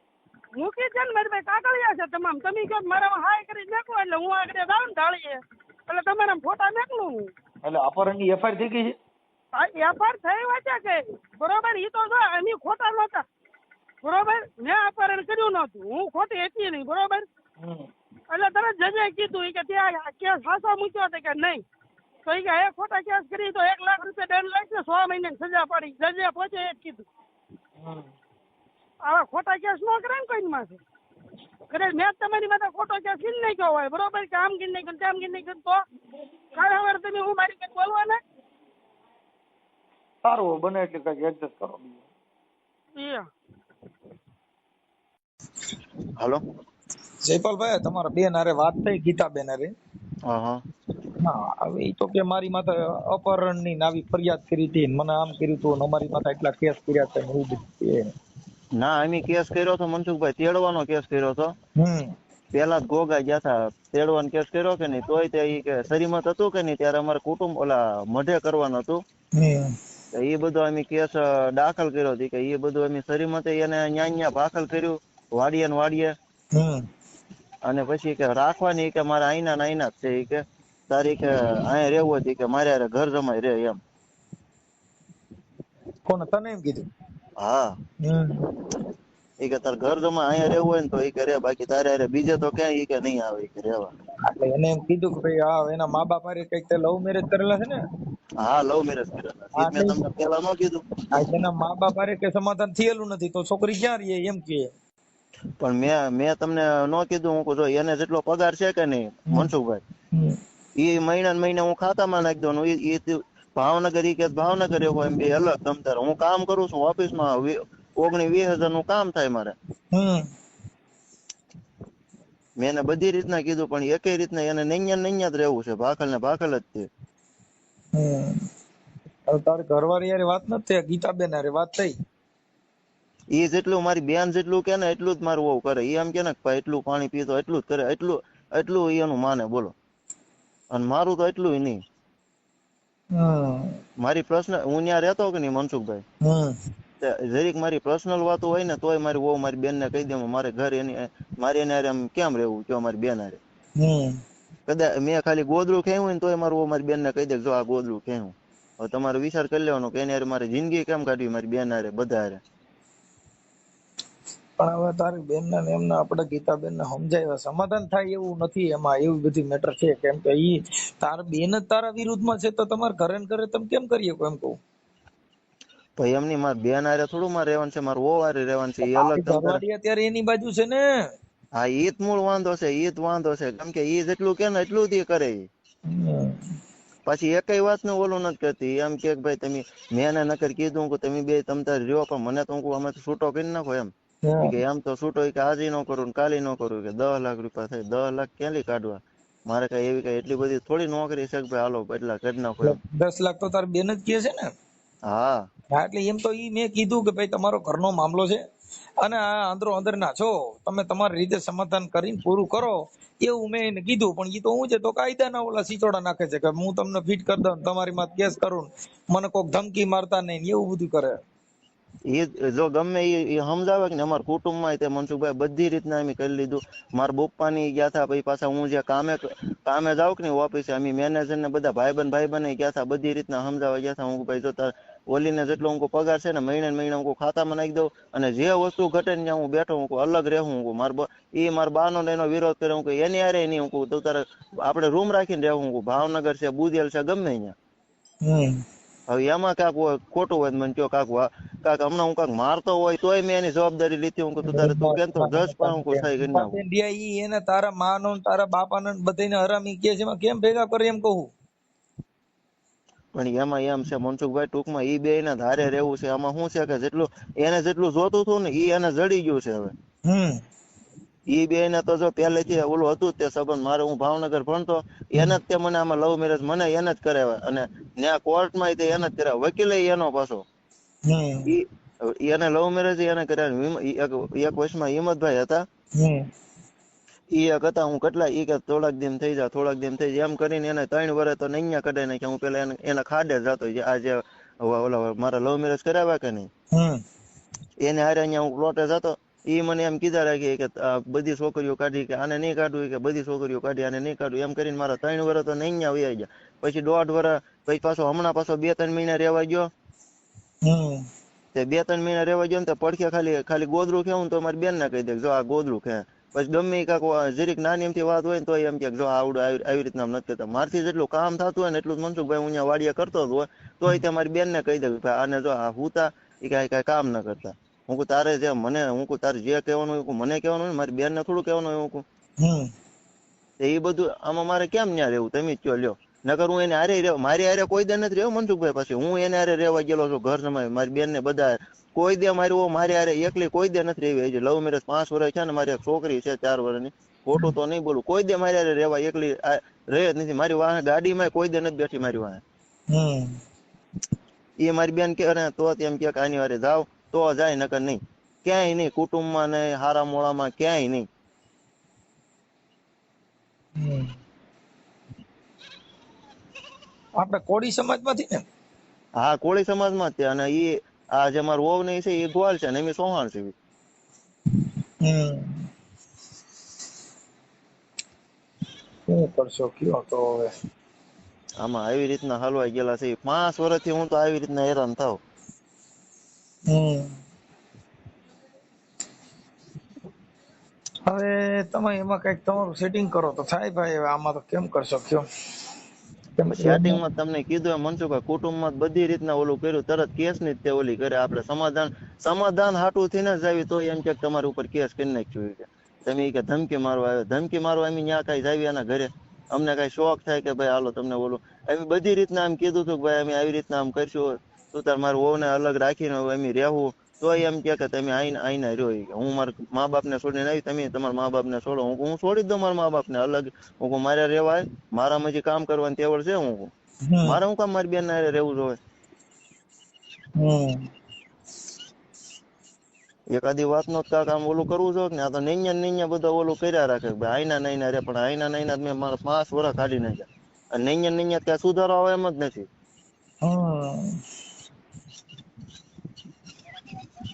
S6: મૂકી છે ને મારી ભાઈ, કાગળિયા છે તમામ. તમે કહો મારામાં હાય કરી નાખો એટલે હું આગળ જાઉં ને ઢાળીએ એટલે તમારા ફોટા નાખલું હું.
S5: એટલે અપહરણની એફઆઈઆર થઈ ગઈ છે?
S6: એફઆઈઆર થઈ વાંચ્યા કે, બરોબર? એ તો જો અમે ખોટા નહોતા, બરોબર? મેં અપહરણ કર્યું નહોતું, હું ખોટી હતી નહીં, બરોબર? એટલે તરત જજે કીધું કે ત્યાં કેસ હાસા મૂક્યો હતો કે નહીં, તો એ કે હે ખોટા કેસ કરી તો 1 લાખ રૂપિયા દંડ લાગશે, 6 મહિનાની સજા પડી. જજે પહોંચે એ જ કીધું. આવા ખોટા કેસ ન કરે ને કોઈ માથે. કદાચ મેં તમારી માથે ખોટો કેસ કરી નાખ્યો હોય, બરોબર, કે આમ કરી નાખ્યો તેમ કરી નાખ્યો, તો કાલે હવે તમે હું મારી કંઈક બોલવાના.
S5: સારું બને એટલે કઈ એડજસ્ટ કરો.
S1: હાલો
S2: જયપાલભાઈ, તમારા બેન હારે વાત થઈ, ગીતાબેન હારે.
S1: હા
S2: હવે ઈ તો કે મારી માથે અપહરણ ની આવી ફરિયાદ કરી હતી, મને આમ કર્યું હતું, અમારી માથે એટલા કેસ કર્યા છે. એવું બધું
S1: ના, અમે કેસ કર્યો તો મનસુખભાઈ, તેડવાનો કેસ કર્યો તો. પેલા જ ગોગા ગયા હતા, તેડવાનો કેસ કર્યો કે નહીં, તોય તે ઈ કે સરીમત હતું કે નહીં, ત્યારે અમારે કુટુંબ ઓલા મઢે કરવાનું હતું. એ બધું અમે કેસ દાખલ કર્યો હતી કે એ બધું અમે સરીમતે એને ન્યા દાખલ કર્યું, વાડીએ ને વાડીએ. અને પછી કે રાખવાની કે મારે આઈના ને આઈના જ છે, કે તારી કે અહીંયા રહેવું હતી કે મારે હારે ઘર જમાઈ રહે એમ.
S2: કોને? તને એમ કીધું?
S1: હા, એ કે તારે ઘર જમા અહીંયા રહેવું હોય ને તો એ કે રે, બાકી તારે હારે બીજે તો ક્યાંય એ કે નહીં આવે એ કે રહેવા.
S2: એટલે એને એમ કીધું કે ભાઈ હા એના મા બાપ હારે કઈક લવ મેરેજ કરેલા છે ને?
S1: હા, લવ મેરેજ કરેલા. મેં તમને પેલા ન કીધું?
S2: એના મા બાપ હારે કે સમાધાન થયેલું નથી તો છોકરી ક્યાં રહે એમ કે.
S1: પણ મેં તમને ન કીધું? હું જો એને જેટલો પગાર છે કે નહીં મનસુખભાઈ, એ મહિને હું ખાતામાં નાખી દઉં. એ ભાવનગર, ઈ કે ભાવનગર એવો એમ બે અલગ તમતાર. હું કામ કરું છું ઓફિસમાં, 19-20 હજાર નું કામ થાય મારે. મેં એને બધી રીતના કીધું, પણ એકેય રીતના એને નૈયા જ રહેવું છે, ભાખલ ને ભાખલ જ છે.
S2: તારે ઘરવાળી યાર વાત નથી થઈ? ગીતાબેન હારે વાત થઈ?
S1: એ જેટલું મારી બેન જેટલું કે ને એટલું જ મારું વહુ કરે. એ એમ કે ને એટલું પાણી પીતો એટલું જ કરે, એટલું એનું માને, બોલો. અને મારું તો એટલું નહીં. મારી પ્રશ્ન, હું ત્યાં રહેતો કે નહીં મનસુખભાઈ, જરીક મારી પર્સનલ વાતો હોય ને તોય મારી વહુ મારી બેન ને કહી દે મારે ઘર મારે એને હારે કેમ રહેવું, જો મારી બેન હારે. કદાચ મેં ખાલી ગોદડું ખેવું ને તોય મારું વહુ મારી બેન ને કહી દે જો આ ગોદડું ખેવું. હવે તમારે વિચાર કરી લેવાનો કે એની હારે મારી જિંદગી કેમ કાઢવી, મારી બેન હારે બધા હારે.
S2: પણ હવે તારી બેન ને એમને આપણે ગીતાબેન ને સમજાવ્યા, સમાધાન થાય એવું નથી એમાં, એવી બધી મેટર છે. કેમ કે ઈ તારા બેન જ તારા વિરુદ્ધમાં છે તો તમારે ઘરે ને ઘરે તમે કેમ કરીએ એમ કહું?
S1: ભાઈ એમની મારી બેન હારે થોડું મારે રહેવાનું છે, મારું વહુ હારે રહેવાનું છે. એ અલગ
S2: અત્યારે એની બાજુ છે ને.
S1: હા, ઈ જ મૂળ વાંધો છે, ઈ જ વાંધો છે. કેમ કે ઈ જેટલું કે ને એટલું જ કરે. પછી એકય વાત ને ઓલું નથી કરતી. એમ કે ભાઈ તમે, મેં એને નકર કીધું કે તમે બે તમ તારે રહ્યો, પણ મને તો અમે છૂટો કરી નાખો એમ. કે એમ તો છૂટો કે આજે ન કરું કાલે ન કરું, કે 10 લાખ રૂપિયા થાય. 10 લાખ ક્યાંથી કાઢવા? મારે કઈ એવી કઈ એટલી બધી થોડી નોકરી છે કે ભાઈ હાલો એટલા કરી નાખો એમ.
S2: 10 લાખ તો તારી બેન જ કહે છે ને?
S1: હા,
S2: એટલે એમ તો ઈ મેં કીધું કે ભાઈ તમારો ઘરનો મામલો છે અને આ અંદરો અંદર ના છો, તમે તમારી રીતે સમાધાન કરીને પૂરું કરો, એવું મેં એને કીધું. પણ ઈ તો હું છે તો કાયદાના ઓલા સિચોડા નાખે છે કે હું તમને ફિટ કરી દઉં, તમારી માં કેસ કરું, મને કોક ધમકી મારતા નહીં, એવું બધું કરે.
S1: એ જો ગમે એ સમજાવે કે અમારા કુટુંબમાં તે મનસુખભાઈ બધી રીતના અમે કરી લીધું. મારા પપ્પાની ગયા હતા, પછી પાછા હું જે કામે જાઉં કે નહીં ઓફિસે, અમે મેનેજર ને બધા ભાઈબંધ ગયા હતા, બધી રીતના સમજાવવા ગયા હતા. હું ભાઈ જો તાર ઓલીને જેટલો હું પગાર છે ને મહિને હું ખાતામાં નાખી દઉં, અને જે વસ્તુ ઘટે ને ત્યાં હું બેઠો, હું અલગ રહેવું, હું મારા બાનો એનો વિરોધ કરે, હું એની હારે નહીં, હું તો તારે આપણે રૂમ રાખીને રહેવું, હું ભાવનગર છે, બુદેલ છે, ગમે અહીંયા. હવે એમાં કાક ખોટું હોય મને કયો કાક હમણાં હું કાક મારતો હોય તોય મેં એની જવાબદારી લીધી. હું તું તારે તું કેમ તો જજ પણ હું સહી કરી નાખું.
S2: એને તારા માનો તારા બાપાને બધાને હરામી કે છે, કેમ ભેગા કરે એમ કહું.
S1: પણ એમાં એમ છે મનસુખભાઈ, ટૂંકમાં ઈ બે ના ધારે રહેવું છે. આમાં શું છે કે જેટલું એને જેટલું જોતું હતું ને ઈ એને જડી ગયું છે. હવે ઈ બે ને તો જો પહેલેથી ઓલું હતું જ તે સંબંધ. મારે હું ભાવનગર ભણતો એને જ તે મને આમાં લવ મેરેજ મને એને જ કરાવ્યા, અને ત્યાં કોર્ટમાં એને જ કરાવ્યા, વકીલે એનો પાછો એને લવ મેરેજ એને કર્યા. એક વર્ષમાં હિંમતભાઈ હતા, ઈ એક હતા. હું કેટલા ઈ કે થોડાક દિન થઈ જાય એમ કરીને એને 3 વર્ષ તો નૈયા કઢાઈ નાખ્યા. હું પેલા એના ખાડે જતો, આજે ઓલા મારા લવ મેરેજ કરાવ્યા કે નહીં, એને હારે અહીંયા હું પ્લોટે જતો. ઈ મને એમ કીધા રાખી કે બધી છોકરીઓ કાઢી, કે આને નહીં કાઢવું, કે બધી છોકરીઓ કાઢી આને નહીં કાઢવું, એમ કરીને મારા 3 વર્ષ તો નૈયા વયા ગયા. પછી 1.5 વર્ષ, પછી પાછો હમણાં પાછો 2-3 મહિના રહેવા ગયો. તે 2-3 મહિના રહેવા ગયો ને તો પડખે ખાલી ગોદરું ખેવું તો મારી બેન ને કહી દે જો આ ગોદરું ખે. પછી ગમે કાંક જરીક નાની એમથી વાત હોય ને તો એમ કે જો આવડું આવી રીતના નથી કરતા. મારથી જેટલું કામ થતું હોય ને એટલું મનસુખભાઈ હું અહીંયા વાડિયા કરતો જ હોય તોય તે મારી બેન ને કહી દઉં ભાઈ આને જો આ હુતા એ કઈ કામ ના કરતા. હું તારે જે મને તારે જે કહેવાનું હોય મને કહેવાનું હોય મારી બેન ને થોડું કહેવાનું હોય. હું એ બધું આમાં મારે કેમ ન્યા રહેવું તમે જ કયો લ્યો. નકર હું એને હારે રહ્યો મારી હારે કોઈ દે નથી રહ્યો મનસુખભાઈ. પછી હું એને હારે રહેવા ગયેલો છું ઘર સમાય મારી બેન ને બધા કોઈ દે મારી હારે એકલી કોઈ દે નથી રહેવી. લવ મેરેજ 5 વર્ષ છે ને મારી એક છોકરી છે 4 વર્ષની. ખોટું તો નહીં બોલું. કોઈ દે મારી હારે રહેવા એકલી રહે જ નથી. મારી વાહે ગાડીમાં કોઈ દે નથી બેઠી મારી વાહે. એ મારી બેન કે તો એમ કે આની વારે જાવ તો જાય નકર નહીં. ક્યાંય નહીં કુટુંબમાં નહીં હારા મોળામાં ક્યાંય નહીં.
S2: આપણે કોળી સમાજમાંથી ને?
S1: હા કોળી સમાજમાં જ છે. અને એ આ જે મારો વહુ ને છે એ ગોવાળ છે ને એમ સોહાણ છે.
S2: શું કરશો કયો તો હવે
S1: આમાં આવી રીતના હલવાઈ ગયેલા છે. 5 વર્ષથી હું તો આવી રીતના હેરાન થાવ.
S2: હવે તમે એમાં કઈક તમારું સેટિંગ કરો તો થાય ભાઈ. હવે આમાં તો કેમ કરશો કયો?
S1: સેટિંગમાં તમને કીધું મનસુખભાઈ કુટુંબમાં બધી રીતના ઓલું કર્યું. તરત કેસ ની તે ઓલી કરે. આપણે સમાધાન હાટું થઈને જ આવી તો એમ કે તમારી ઉપર કેસ કરી નાખ્યું કે તમે કે ધમકી મારવા આવ્યો. ધમકી મારવા એમ ત્યાં કઈ જાવી એના ઘરે અમને કઈ શોખ થાય કે ભાઈ હાલો તમને ઓલું એમ બધી રીતના એમ કીધું હતું કે ભાઈ અમે આવી રીતના આમ કરશું તું તાર મારું વહુને અલગ રાખીને એમ રહેવું. તો એમ કે તમે આઈને રહ્યો. હું મારા મા બાપ ને છોડીને આવી તમે તમારા મા બાપ ને છોડો. હું છોડી દઉં મારા મા બાપ ને અલગ. હું મારે રેવાય મારામાં જે કામ કરવાની તેવડ છે. હું મારે હું કામ મારી બેન ને રહેવું જોઈએ. એકાદી વાત નો કામ ઓલું કરવું જોઈએ ને. આ તો નૈયા બધા ઓલું કર્યા રાખે આઈના નૈના રે. પણ આઈના નૈના મેં મારા 5 વર્ષ કાઢી નાખ્યા. અને નૈયા ત્યાં સુધારો આવે એમ જ નથી.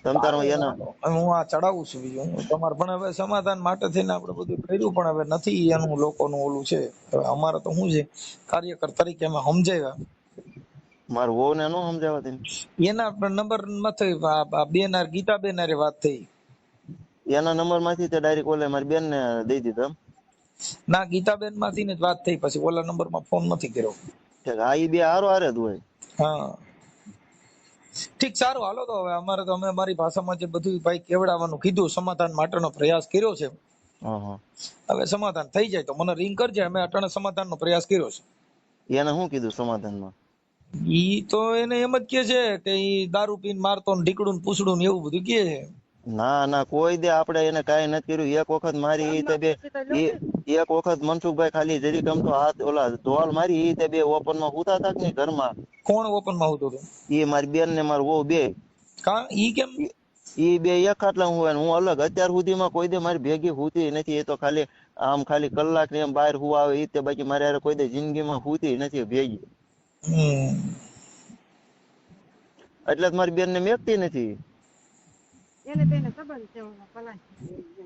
S2: હું આ ચડાવું છું બીજું તમારે. પણ હવે સમાધાન માટે થઈને આપણે બધું કર્યું પણ હવે નથી એનું લોકોનું ઓલું છે. હવે અમારે તો શું છે કાર્યકર તરીકે અમે સમજાવ્યા.
S1: મારું વહુ ને ન સમજાવવા દે.
S2: એના નંબર માંથી બેન ગીતાબેન હારે વાત થઈ.
S1: એના નંબર માંથી ડાયરેક્ટ ઓલે મારી બેન ને દઈ દીધો.
S2: ના ગીતાબેન માંથી ને જ વાત થઈ. પછી ઓલા નંબર માં ફોન નથી કર્યો.
S1: હા એ બે હારો હારે જ હોય.
S2: હા ઠીક સારું હાલો તો હવે અમારે તો અમે અમારી ભાષામાં જે બધું ભાઈ કેવડાવવાનું કીધું સમાધાન માટેનો પ્રયાસ કર્યો છે. હવે સમાધાન થઈ જાય તો મને રિંગ કરજે. અમે અટાણે સમાધાનનો પ્રયાસ કર્યો છે.
S1: એને શું કીધું સમાધાનમાં?
S2: ઈ તો એને એમ જ કે છે કે ઈ દારૂ પીને મારતો ને ઢીકડું ને પૂછડું ને એવું બધું કે છે.
S1: ના ના કોઈ દે આપણે એને કઈ નથી કર્યું. એક વખત મારી એક વખત મનસુખભાઈ ખાલી જરી ગમતો હાથ ઓલા ધોલ મારી ઈ તે બે ઓપન માં હુતા હતા કે ઘરમાં.
S2: કોણ ઓપન માં હુતો હતો?
S1: ઈ મારી બેન ને મારું વહુ બે.
S2: કા ઈ કેમ?
S1: ઈ બે એક ખાટલા હું અલગ. અત્યાર સુધીમાં કોઈ દે મારી ભેગી હુતી નથી. એ તો ખાલી આમ ખાલી કલાક ને એમ બહાર હુવા આવે ઈ તે. બાકી મારે યાર કોઈ દે જિંદગીમાં હુતી નથી ભેગી. એટલે જ મારી બેન ને મેકતી નથી.
S3: એને બેને સંબંધ છે ઓલા પલાશ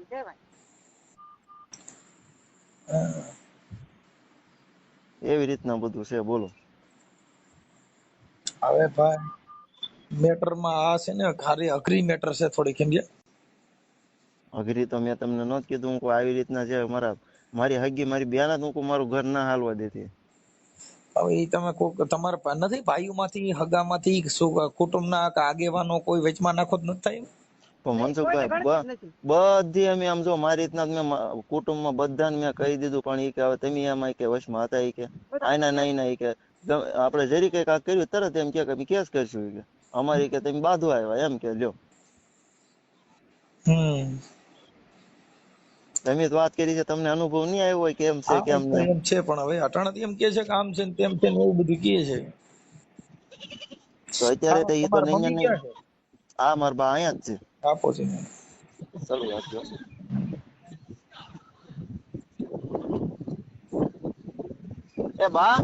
S3: કહેવાય.
S1: એવી રીતના બધું છે. બોલો
S2: હવે ભાઈ મેટર માં આ છે ને ખાલી અઘરી મેટર છે થોડી. કેમ છે
S1: અઘરી? તો મેં તમને નહોતું કીધું હું આવી રીતના છે. મારી હગી મારી બેન જ હું મારું ઘર ના હાલવા દેતી.
S2: હવે એ તમે તમારા નથી ભાઈઓમાંથી હગામાંથી કુટુંબના આગેવાનો કોઈ વચમાં નાખો જ નથી થાય?
S1: તો મનસુખભાઈ બધી અમે આમ જો મારી રીતના મેં કુટુંબમાં બધાને મેં કહી દીધું. પણ એ કે હવે તમે એમાં કે વશમાં હતા. એ કે આના નહીં ના કે આપણે જરી કઈ કાંક કર્યું તરત એમ કે કેસ કરશું કે અમારી કે તમે બાંધવા આવ્યા એમ કે લ્યો. તમે વાત કરી છે તમને અનુભવ નહીં આવ્યો હોય કેમ છે કેમ નહીં?
S2: એમ છે પણ હવે અટાણાથી એમ કે છે કે આમ છે ને તેમ છે ને એવું બધું કહે છે.
S1: તો અત્યારે તો ઈ તો નહીં. આ મારા બા અહીંયા જ છે.
S2: આપો છે
S1: ચાલુ રાખજો. એ બા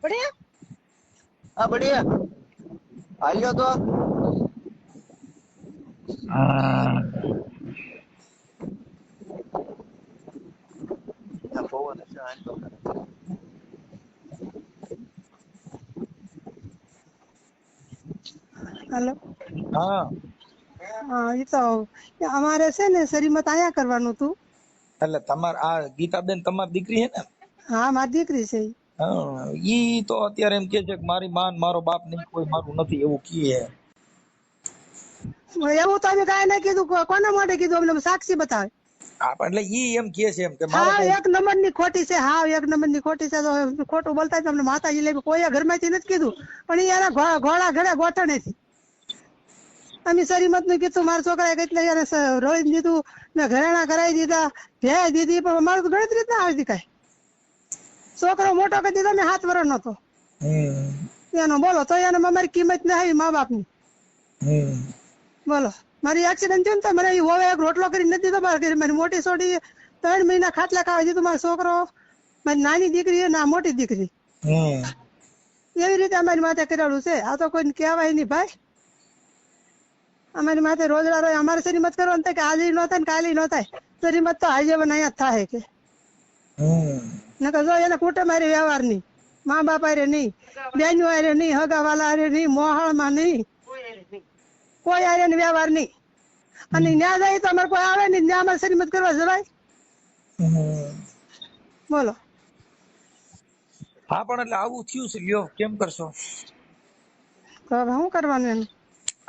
S1: બઢિયા. હા બઢિયા હાલ્યો તો.
S3: હાલો.
S2: હા
S3: હા એ તો અમારે છે ને શરીમત આયા કરવાનું હતું.
S2: એટલે તમારે આ ગીતાબેન તમારી દીકરી હે ને?
S3: હા મારી દીકરી છે.
S2: હા, ઈ તો અત્યારે એમ કે છે કે મારી માં ને મારો બાપ નહીં, કોઈ મારું નથી એવું કહે.
S3: એવું તો અમે કાંઈ નહીં કીધું. કોના માટે કીધું? અમને સાક્ષી બતાવે.
S2: એટલે ઈ એમ કે છે એમ કે
S3: હા
S2: મારા
S3: એક નંબર ની ખોટી છે. હા એક નંબર ની ખોટી છે. તો ખોટું બોલતા તમને માતાજી લઈ કોઈ ઘરમાંથી નથી કીધું, પણ ઈ એના ઘોડા ઘરે ગોઠણે. અમે શરીમત નું કીધું, મારા છોકરાએ એટલે એને રોઈ દીધું ને ઘરેણા કરાવી દીધા, ભેય દીધી, પણ મારું તો ગણતરી જ ના આવતી કઈ. છોકરો મોટો કરી દીધો ને 7 વર્ષ નો તો એનો, બોલો તો એને અમારી કિંમત ના આવી મા બાપ ની. બોલો મારી એક્સિડન્ટ થયું ને તો મને હોવે એક રોટલો કરી નથી દીધો. મારી મોટી છોડી 3 મહિના ખાટલા ખાવા દીધું. મારો છોકરો, મારી નાની દીકરી ના મોટી દીકરી, એવી રીતે અમારી માથે કરેલું છે. આ તો કોઈ કહેવાય નહીં ભાઈ. અમારી માથે રોજડા રોજ અમારે શરીમત કરવાનું થાય કે આજે ન થાય ને કાલે ન થાય. શરીમત તો આજે અહીંયા જ થાય કે નકર જો એને કુટુંબ હારે વ્યવહાર નહીં, મા બાપ હારે નહીં, બેનો હારે નહીં, હગાવાલા હારે નહીં, મોહાળમાં નહીં, કોઈ હારે વ્યવહાર નહીં. અને ન્યા જાય તો અમારે કોઈ આવે નહીં, ન્યા અમારે શરીમત કરવા જવાય? બોલો.
S2: હા પણ એટલે આવું થયું છે, લ્યો કેમ કરશો?
S3: શું કરવાનું એનું?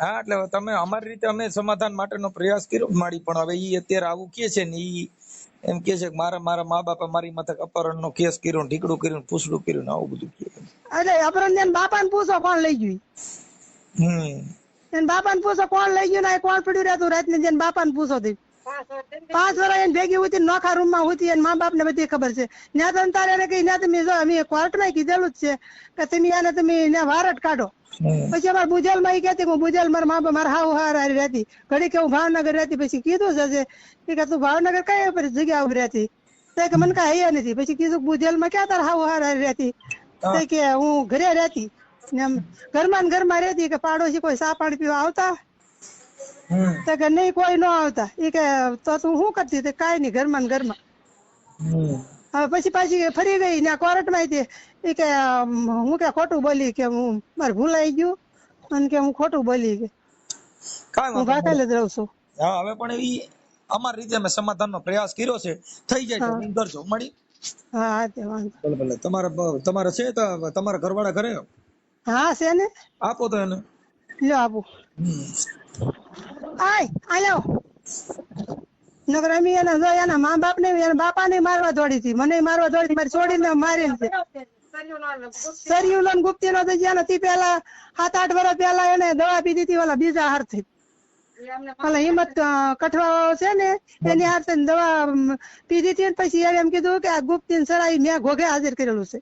S2: હા એટલે તમે અમારી રીતે અમે સમાધાન માટેનો પ્રયાસ કર્યો માડી, પણ હવે ઈ અત્યારે આવું કે છે ને ઈ એમ કે છે કે મારા મા બાપે મારી માથે અપહરણ નો કેસ કર્યો, ઢીકડું કર્યું, પૂછડું કર્યું ને આવું બધું કે.
S3: એટલે અપહરણ બાપા ને પૂછો કોણ લઈ ગયું. એને બાપા ને પૂછો કોણ લઈ ગયું ને કોણ પડ્યું રહેતું રાત ને. બાપા ને પૂછો થી 5 વર્ષ એને ભેગી હતી, નોખા રૂમ માં હતી, અને મા બાપ ને બધી ખબર છે. ત્યાં તો તારે કઈ ત્યાં તમે જો અમે કોર્ટ માં કીધેલું જ છે કે તમે એને તમે વારટ કાઢો. પછી અમારે બુજલ માં કહેતી હું બુજલ મારા મા બાપ મારા હાવ હારી રહેતી, ઘડી કે હું ભાવનગર રહેતી. પછી કીધું છે કે તું ભાવનગર કઈ જગ્યા ઉભી રહેતી? તો કે મને કઈ હૈયા નથી. પછી કીધું બુજલ માં ક્યાં તાર હાવ હારી રહેતી? તો કે હું ઘરે રહેતી ને ઘરમાં ને ઘરમાં રહેતી. કે પાડોશી કોઈ ચા પાણી પીવા આવતા? તો કે નહીં કોઈ ન આવતા. એ કે તો તું શું કરતી? તો કાંઈ નહીં, ઘરમાં ને ઘરમાં. હવે પછી પાછી ફરી ગઈ ને કોર્ટ માં એ કે હું કે ખોટું બોલી, કે હું મારે ભૂલાઈ ગયું અને કે હું ખોટું બોલી, કે હું ભાગેલ જ રહું છું.
S2: હા હવે પણ ઈ અમારી રીતે અમે સમાધાનનો પ્રયાસ કર્યો છે, થઈ જાય તો હું કરજો મળી.
S3: હા તે વાંધો
S2: ભલે તમારે છે તો તમારા ઘરવાળા ઘરે?
S3: હા છે ને.
S2: આપો તો એને.
S3: લ્યો આપું. આયો નગર અમી એના મા બાપ ને એના બાપા ને મારવા દોડી હતી, મને મારવા દોડી, મારી છોડીને મારી સરિયુલો ગુપ્તી નો નથી. પેલા 7-8 વર્ષ પેલા એને દવા પીધી હતી, ઓલા બીજા હારથી ઓલા હિંમત કઠવા છે ને એની હારથી દવા પીધી હતી. પછી એમ કીધું કે આ ગુપ્તી સરાઈ મેં ઘોઘે હાજર કરેલું છે.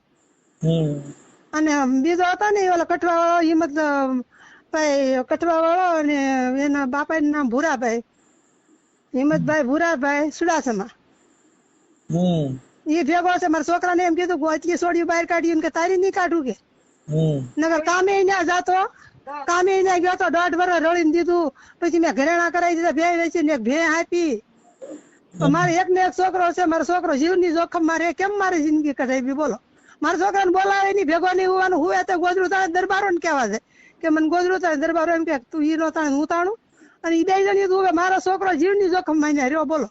S3: અને બીજો હતો ને ઓલા કઠવા વાળો હિંમત ભાઈ કઠવા વાળો, અને એના બાપા નું નામ ભૂરાભાઈ, હિંમતભાઈ ભૂરાભાઈ સુડાસમા. એ ભેગો છે. મારા છોકરાને એમ કીધું કે એટલી છોડી બહાર કાઢ્યું કે તારી નહીં કાઢું કે નગર કામે ના જાતો, કામે ના ગયો તો 1.5 વર્ષ રળીને દીધું. પછી મેં ઘરેણા કરાવી દીધા, ભે વેચી ને ભે આપી. મારે એક ને એક છોકરો છે, મારો છોકરો જીવની જોખમ મારે કેમ મારી જિંદગી કઢાવી? બોલો. મારા છોકરાને બોલાવે નહીં, ભેગો નહીં હોવાનું. હું તો ગોજરું તાણે દરબારો ને કેવા છે કે મને ગોજરું તાણે દરબારો એમ કે તું ઈ નો તાણે હું તાણું. અને ઈ 2 જણી તું મારો છોકરો જીવની જોખમ માન્યા રહ્યો. બોલો.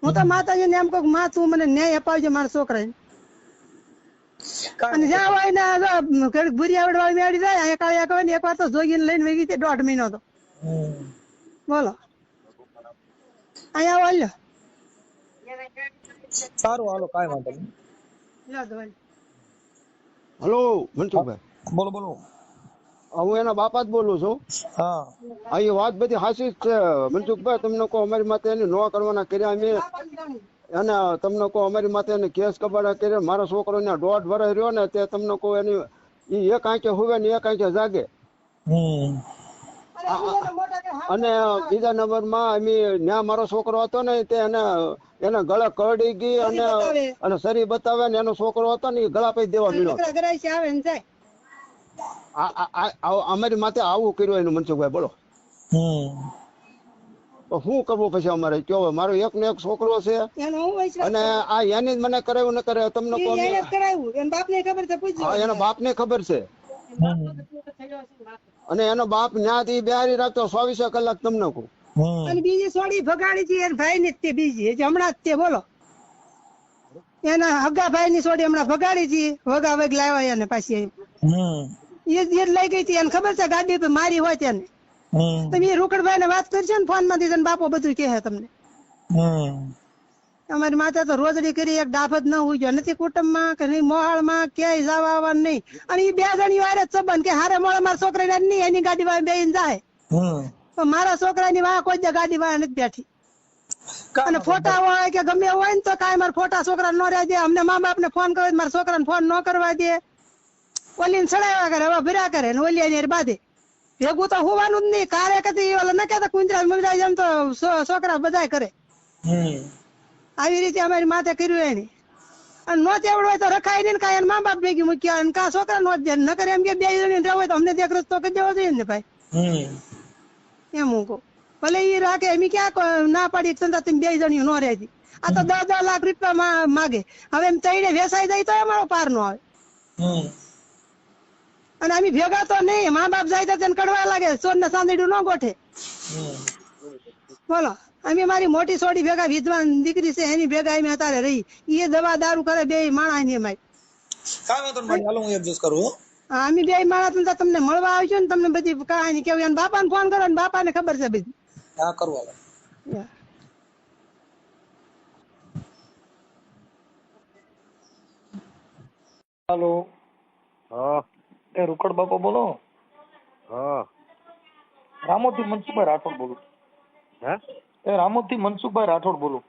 S3: હું તો માતાજીને એમ કહું માં તું મને ન્યાય અપાવજે મારા છોકરાને. અને જ્યાં હોય ને ભૂરી આવડવા મેળી જાય કાળિયા કહે ને, એકવાર તો જોગીને લઈને વહી ગઈ 1.5 મહિનો તો. બોલો. અહીંયા આવો.
S2: સારું હાલો, કાંઈ વાંધો નહીં.
S4: હલો મનસુખભાઈ.
S2: બોલો બોલો.
S4: હું એના બાપા જ બોલું છું.
S2: હા
S4: અહીં વાત બધી સાચી જ છે મનસુખભાઈ. તમને કહો અમારી માથે એને નો કરવાના કર્યા અમે, અને તમને કહો અમારી માથે એને કેસ કબાડા કર્યા. મારો છોકરો ને 1.5 વર્ષ રહ્યો ને તે તમને કહો એની ઈ એક આંખે હુવે ને એક આંખે જાગે. અને બીજા નંબરમાં અમે ત્યાં મારો છોકરો હતો ને તે એને ગળે કરડી ગઈ, અને શરીર બતાવે ને એનો છોકરો હતો ને એ ગળા પૈ દેવા મળ્યો. અમારી માથે આવું કર્યું એનું મનસુખભાઈ. બોલો શું કરવું પછી અમારે? કયો મારો એક ને એક છોકરો છે, અને આ એની મને કરાવ્યું ન કરે તમને એના બાપ ને ખબર છે. અને એનો બાપ ન્યાથી બેહારી રાખતો 24 કલાક તમને કહું.
S3: અને બીજી સોડી ભગાડી હતી એના ભાઈ ની તે બીજી હમણાં જ તે બોલો એના હગા ભાઈ ની સોડી હમણાં ભગાડી હતી વગા વગ લાવ્યા એને પાછી એ જ લઈ ગઈ હતી એને ખબર છે ગાડી પર મારી હોય તેને તમે રોકડભાઈ ને વાત કરશો ને ફોન માંથી તને બાપો બધું કહે તમને અમારી માતા તો રોજડી કરી એક ડાફત ન હોય ગયો નથી કુટુંબ માં કે નહીં મોહાળ માં ક્યાંય જવા આવવાનું નહીં અને એ 2 જણી વારે જ સંબંધ કે હારે મળે મારા છોકરા નહીં એની ગાડી વાળા બેહીને જાય તો મારા છોકરાની વાહ કોઈ ગાડી વાળા નથી બેઠી અને ફોટા હોય કે ગમે હોય ને તો કાંઈ મારા ફોટા છોકરા ન રહ્યા દે અમને મા બાપ ને ફોન કરે મારા છોકરાને ફોન ન કરવા દે ઓલી ને ચડાવ્યા કરે હવે ભર્યા કરે ને ઓલી ને બાંધે ભેગું તો હોવાનું જ નહીં કારે કદી ઓલા ન કહેતા કુંજરા મુંજરા એમ તો છોકરા બધા કરે આવી રીતે અમારી માથે કર્યું એની અને નો તેવડો હોય તો રખાય નહીં ને કાંઈ મા બાપ ભેગી મૂક્યા અને કા છોકરા નો જ ન કરે એમ કે 2 જણી રહેવું હોય તો અમને એક રસ્તો કરી દેવો જોઈએ ને ભાઈ એમ હું કહું ભલે એ રાખે એમ ક્યાં ના પાડી તમે 2 જણી નો રહેતી આ તો 10 લાખ રૂપિયા માગે હવે એમ તઈને વેસાઈ જાય તો અમારો પાર નો આવે અને અમે ભેગા તો નહીં મા બાપ જાય તો તેને કડવા લાગે સોન ને સાંદડ્યું ન ગોઠે બોલો અમે મારી મોટી સોડી ભેગા વિદ્વાન દીકરી છે એની ભેગા અમે અત્યારે રહી એ દવા દારૂ કરે 2 માણસ ની અમારી
S2: કાંઈ વાંધો નહીં હાલો હું એડજસ્ટ કરું
S3: અમે 2 માણસ તમને મળવા આવજો ને તમને બધી કહાની કેવું અને બાપાને ફોન કરો ને બાપાને ખબર છે બધી
S2: હા કરવા
S5: હાલો
S4: હા
S5: એ રૂકડ બાપા બોલો
S4: હા
S5: રામોદ થી મનસુખભાઈ રાઠોડ બોલું
S4: હે
S5: એ રામોદ થી મનસુખભાઈ રાઠોડ બોલું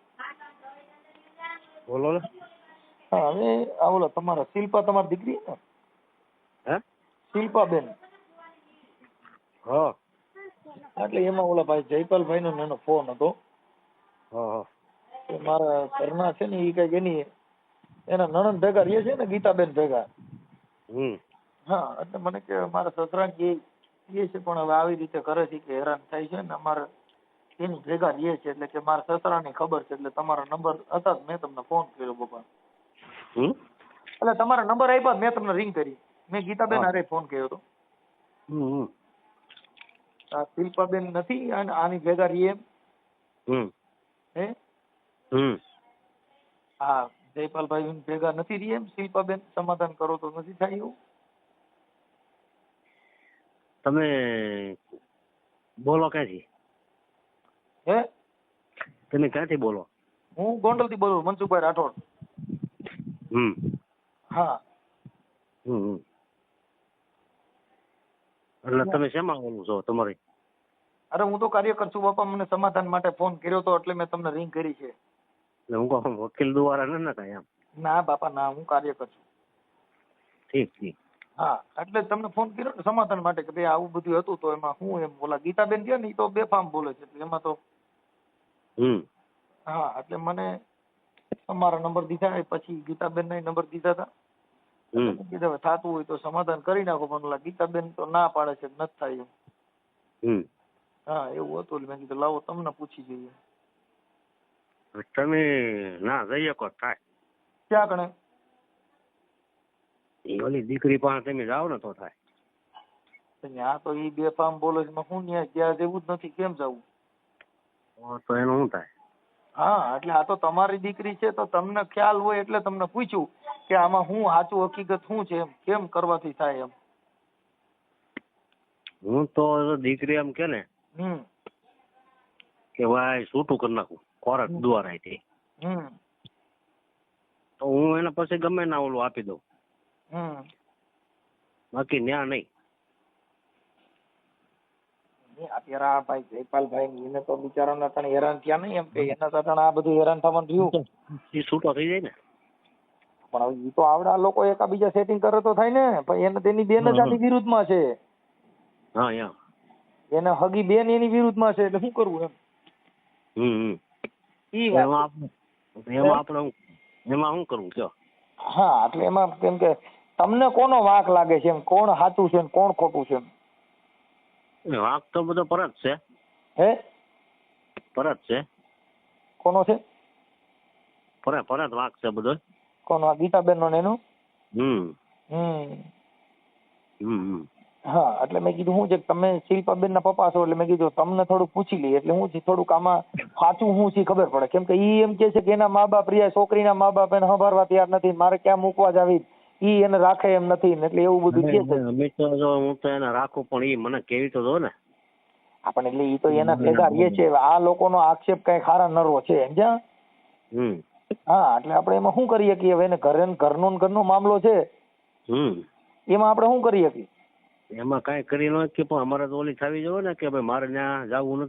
S4: બોલો ને
S5: હા હવે આ બોલો તમારા શિલ્પા તમારી દીકરી ને
S4: હે
S5: શિલ્પાબેન
S4: હા
S5: એટલે એમાં ઓલા ભાઈ જયપાલભાઈ નો એનો ફોન હતો
S4: હા
S5: મારા ઘરના છે ને એ કઈક એની એના નણંદ ભેગા રહે છે ને ગીતાબેન ભેગા હા એટલે મને કે મારા સસરા એ છે પણ હવે આવી રીતે કરે છે કે હેરાન થાય છે ને અમારે એની ભેગા રહે છે એટલે કે મારા સસરાની ખબર છે એટલે તમારા નંબર હતા મેં તમને ફોન કર્યો બાપા એટલે તમારા નંબર આપ્યા મેં તમને રિંગ કરી મેં ગીતાબેન હારે ફોન કર્યો હતો આ શિલ્પાબેન નથી આની ભેગા રહીએ એમ હે હા જયપાલભાઈ ભેગા નથી રહીએ એમ શિલ્પાબેન સમાધાન કરો તો નથી થાય એવું
S7: તમે બોલો ક્યાંથી
S5: હે
S7: તમે ક્યાંથી બોલો
S5: હું ગોંડલ થી બોલું મનસુખભાઈ રાઠોડ હા
S7: એટલે તમે શેમાં બોલું છો તમારી
S5: અરે હું તો કાર્યકર છું બાપા મને સમાધાન માટે ફોન કર્યો તો એટલે મેં તમને રિંગ કરી છે
S7: હું કહું વકીલ દ્વારા ન કાંઈ એમ
S5: ના બાપા ના હું કાર્યકર છું
S7: ઠીક ઠીક
S5: હા એટલે તમને ફોન કર્યો ને સમાધાન માટે કે ભાઈ આવું બધું હતું તો એમાં હું એમ ઓલા ગીતાબેન છે ને એ તો બેફામ બોલે છે એમાં તો હા એટલે મને તમારા નંબર દીધા પછી ગીતાબેન ના નંબર દીધા હતા કીધું થતું હોય તો સમાધાન કરી નાખો પણ ઓલા ગીતાબેન તો ના પાડે છે નથી થાય એમ હા એવું હતું મેં કીધું લાવો તમને પૂછી જોઈએ
S7: તમે ના જઈ શકો થાય
S5: ક્યાં કણે
S7: ઓલી દીકરી પાસે તમે જાઓ ને તો થાય
S5: ત્યાં તો ઈ બેફામ બોલે છે હું ત્યાં જેવું જ નથી કેમ જવું
S7: તો એનું શું થાય
S5: હા એટલે આ તો તમારી દીકરી છે તો તમને ખ્યાલ હોય એટલે તમને પૂછ્યું કે આમાં હું સાચું હકીકત શું છે એમ કેમ કરવાથી થાય એમ
S7: હું તો દીકરી એમ કે ને કે ભાઈ છૂટું કરી નાખું ખોરાક દ્વારા તો હું એને પછી ગમે ના ઓલું આપી દઉં બાકી ન્યા નહીં
S5: અત્યારે આ ભાઈ જયપાલભાઈ એને તો બિચારાને તને હેરાન થયા નહીં એમ કે એના સાથે આ બધું હેરાન થવાનું થયું
S7: એ છૂટો થઈ જાય ને
S5: પણ હવે ઈ તો આવડા લોકો એકાબીજા સેટિંગ કરે તો થાય ને પણ એને તેની બેન જ આની વિરુદ્ધમાં છે
S7: હા યા
S5: એને હગી બેન એની વિરુદ્ધમાં છે એટલે શું કરવું એમ
S7: એમાં શું કરવું કયો
S5: હા એટલે એમાં કેમ કે તમને કોનો વાંક લાગે છે એમ કોણ સાચું છે કોણ ખોટું છે
S7: વાંક તો બધો પરત છે
S5: હે
S7: પરત છે
S5: કોનો છે
S7: પરત વાંક છે બધો
S5: કોનો આ ગીતાબેન નો એનો હા એટલે મેં કીધું હું છે તમે શિલ્પાબેન ના પપ્પા છો એટલે મેં કીધું તમને થોડું પૂછી લઈએ એટલે હું છે થોડુંક આમાં સાચું હું છે ખબર પડે કેમ કે ઈ એમ કે છે કે એના મા બાપ રહ્યા છોકરીના મા બાપ એને સંભાળવા તૈયાર નથી મારે ક્યાં મૂકવા જાવી ઈ એને રાખે એમ નથી એટલે એવું બધું કે છે.
S7: અમે તો જો હું તો એને રાખું પણ ઈ મને કેવી તો દો ને
S5: આપણે એટલે ઈ તો એના ભેગા રહે છે આ લોકોનો આક્ષેપ કઈ ખારા નરવો છે સમજ્યા. હા એટલે આપણે એમાં શું કરીએ કે હવે એને ઘરનો મામલો છે એમાં આપણે શું કરીએ કે
S7: એમાં કઈ કરી ન કે પણ અમારે તો ઓલી થવી જોઈએ ને કે ભાઈ મારે ત્યાં જવું નથી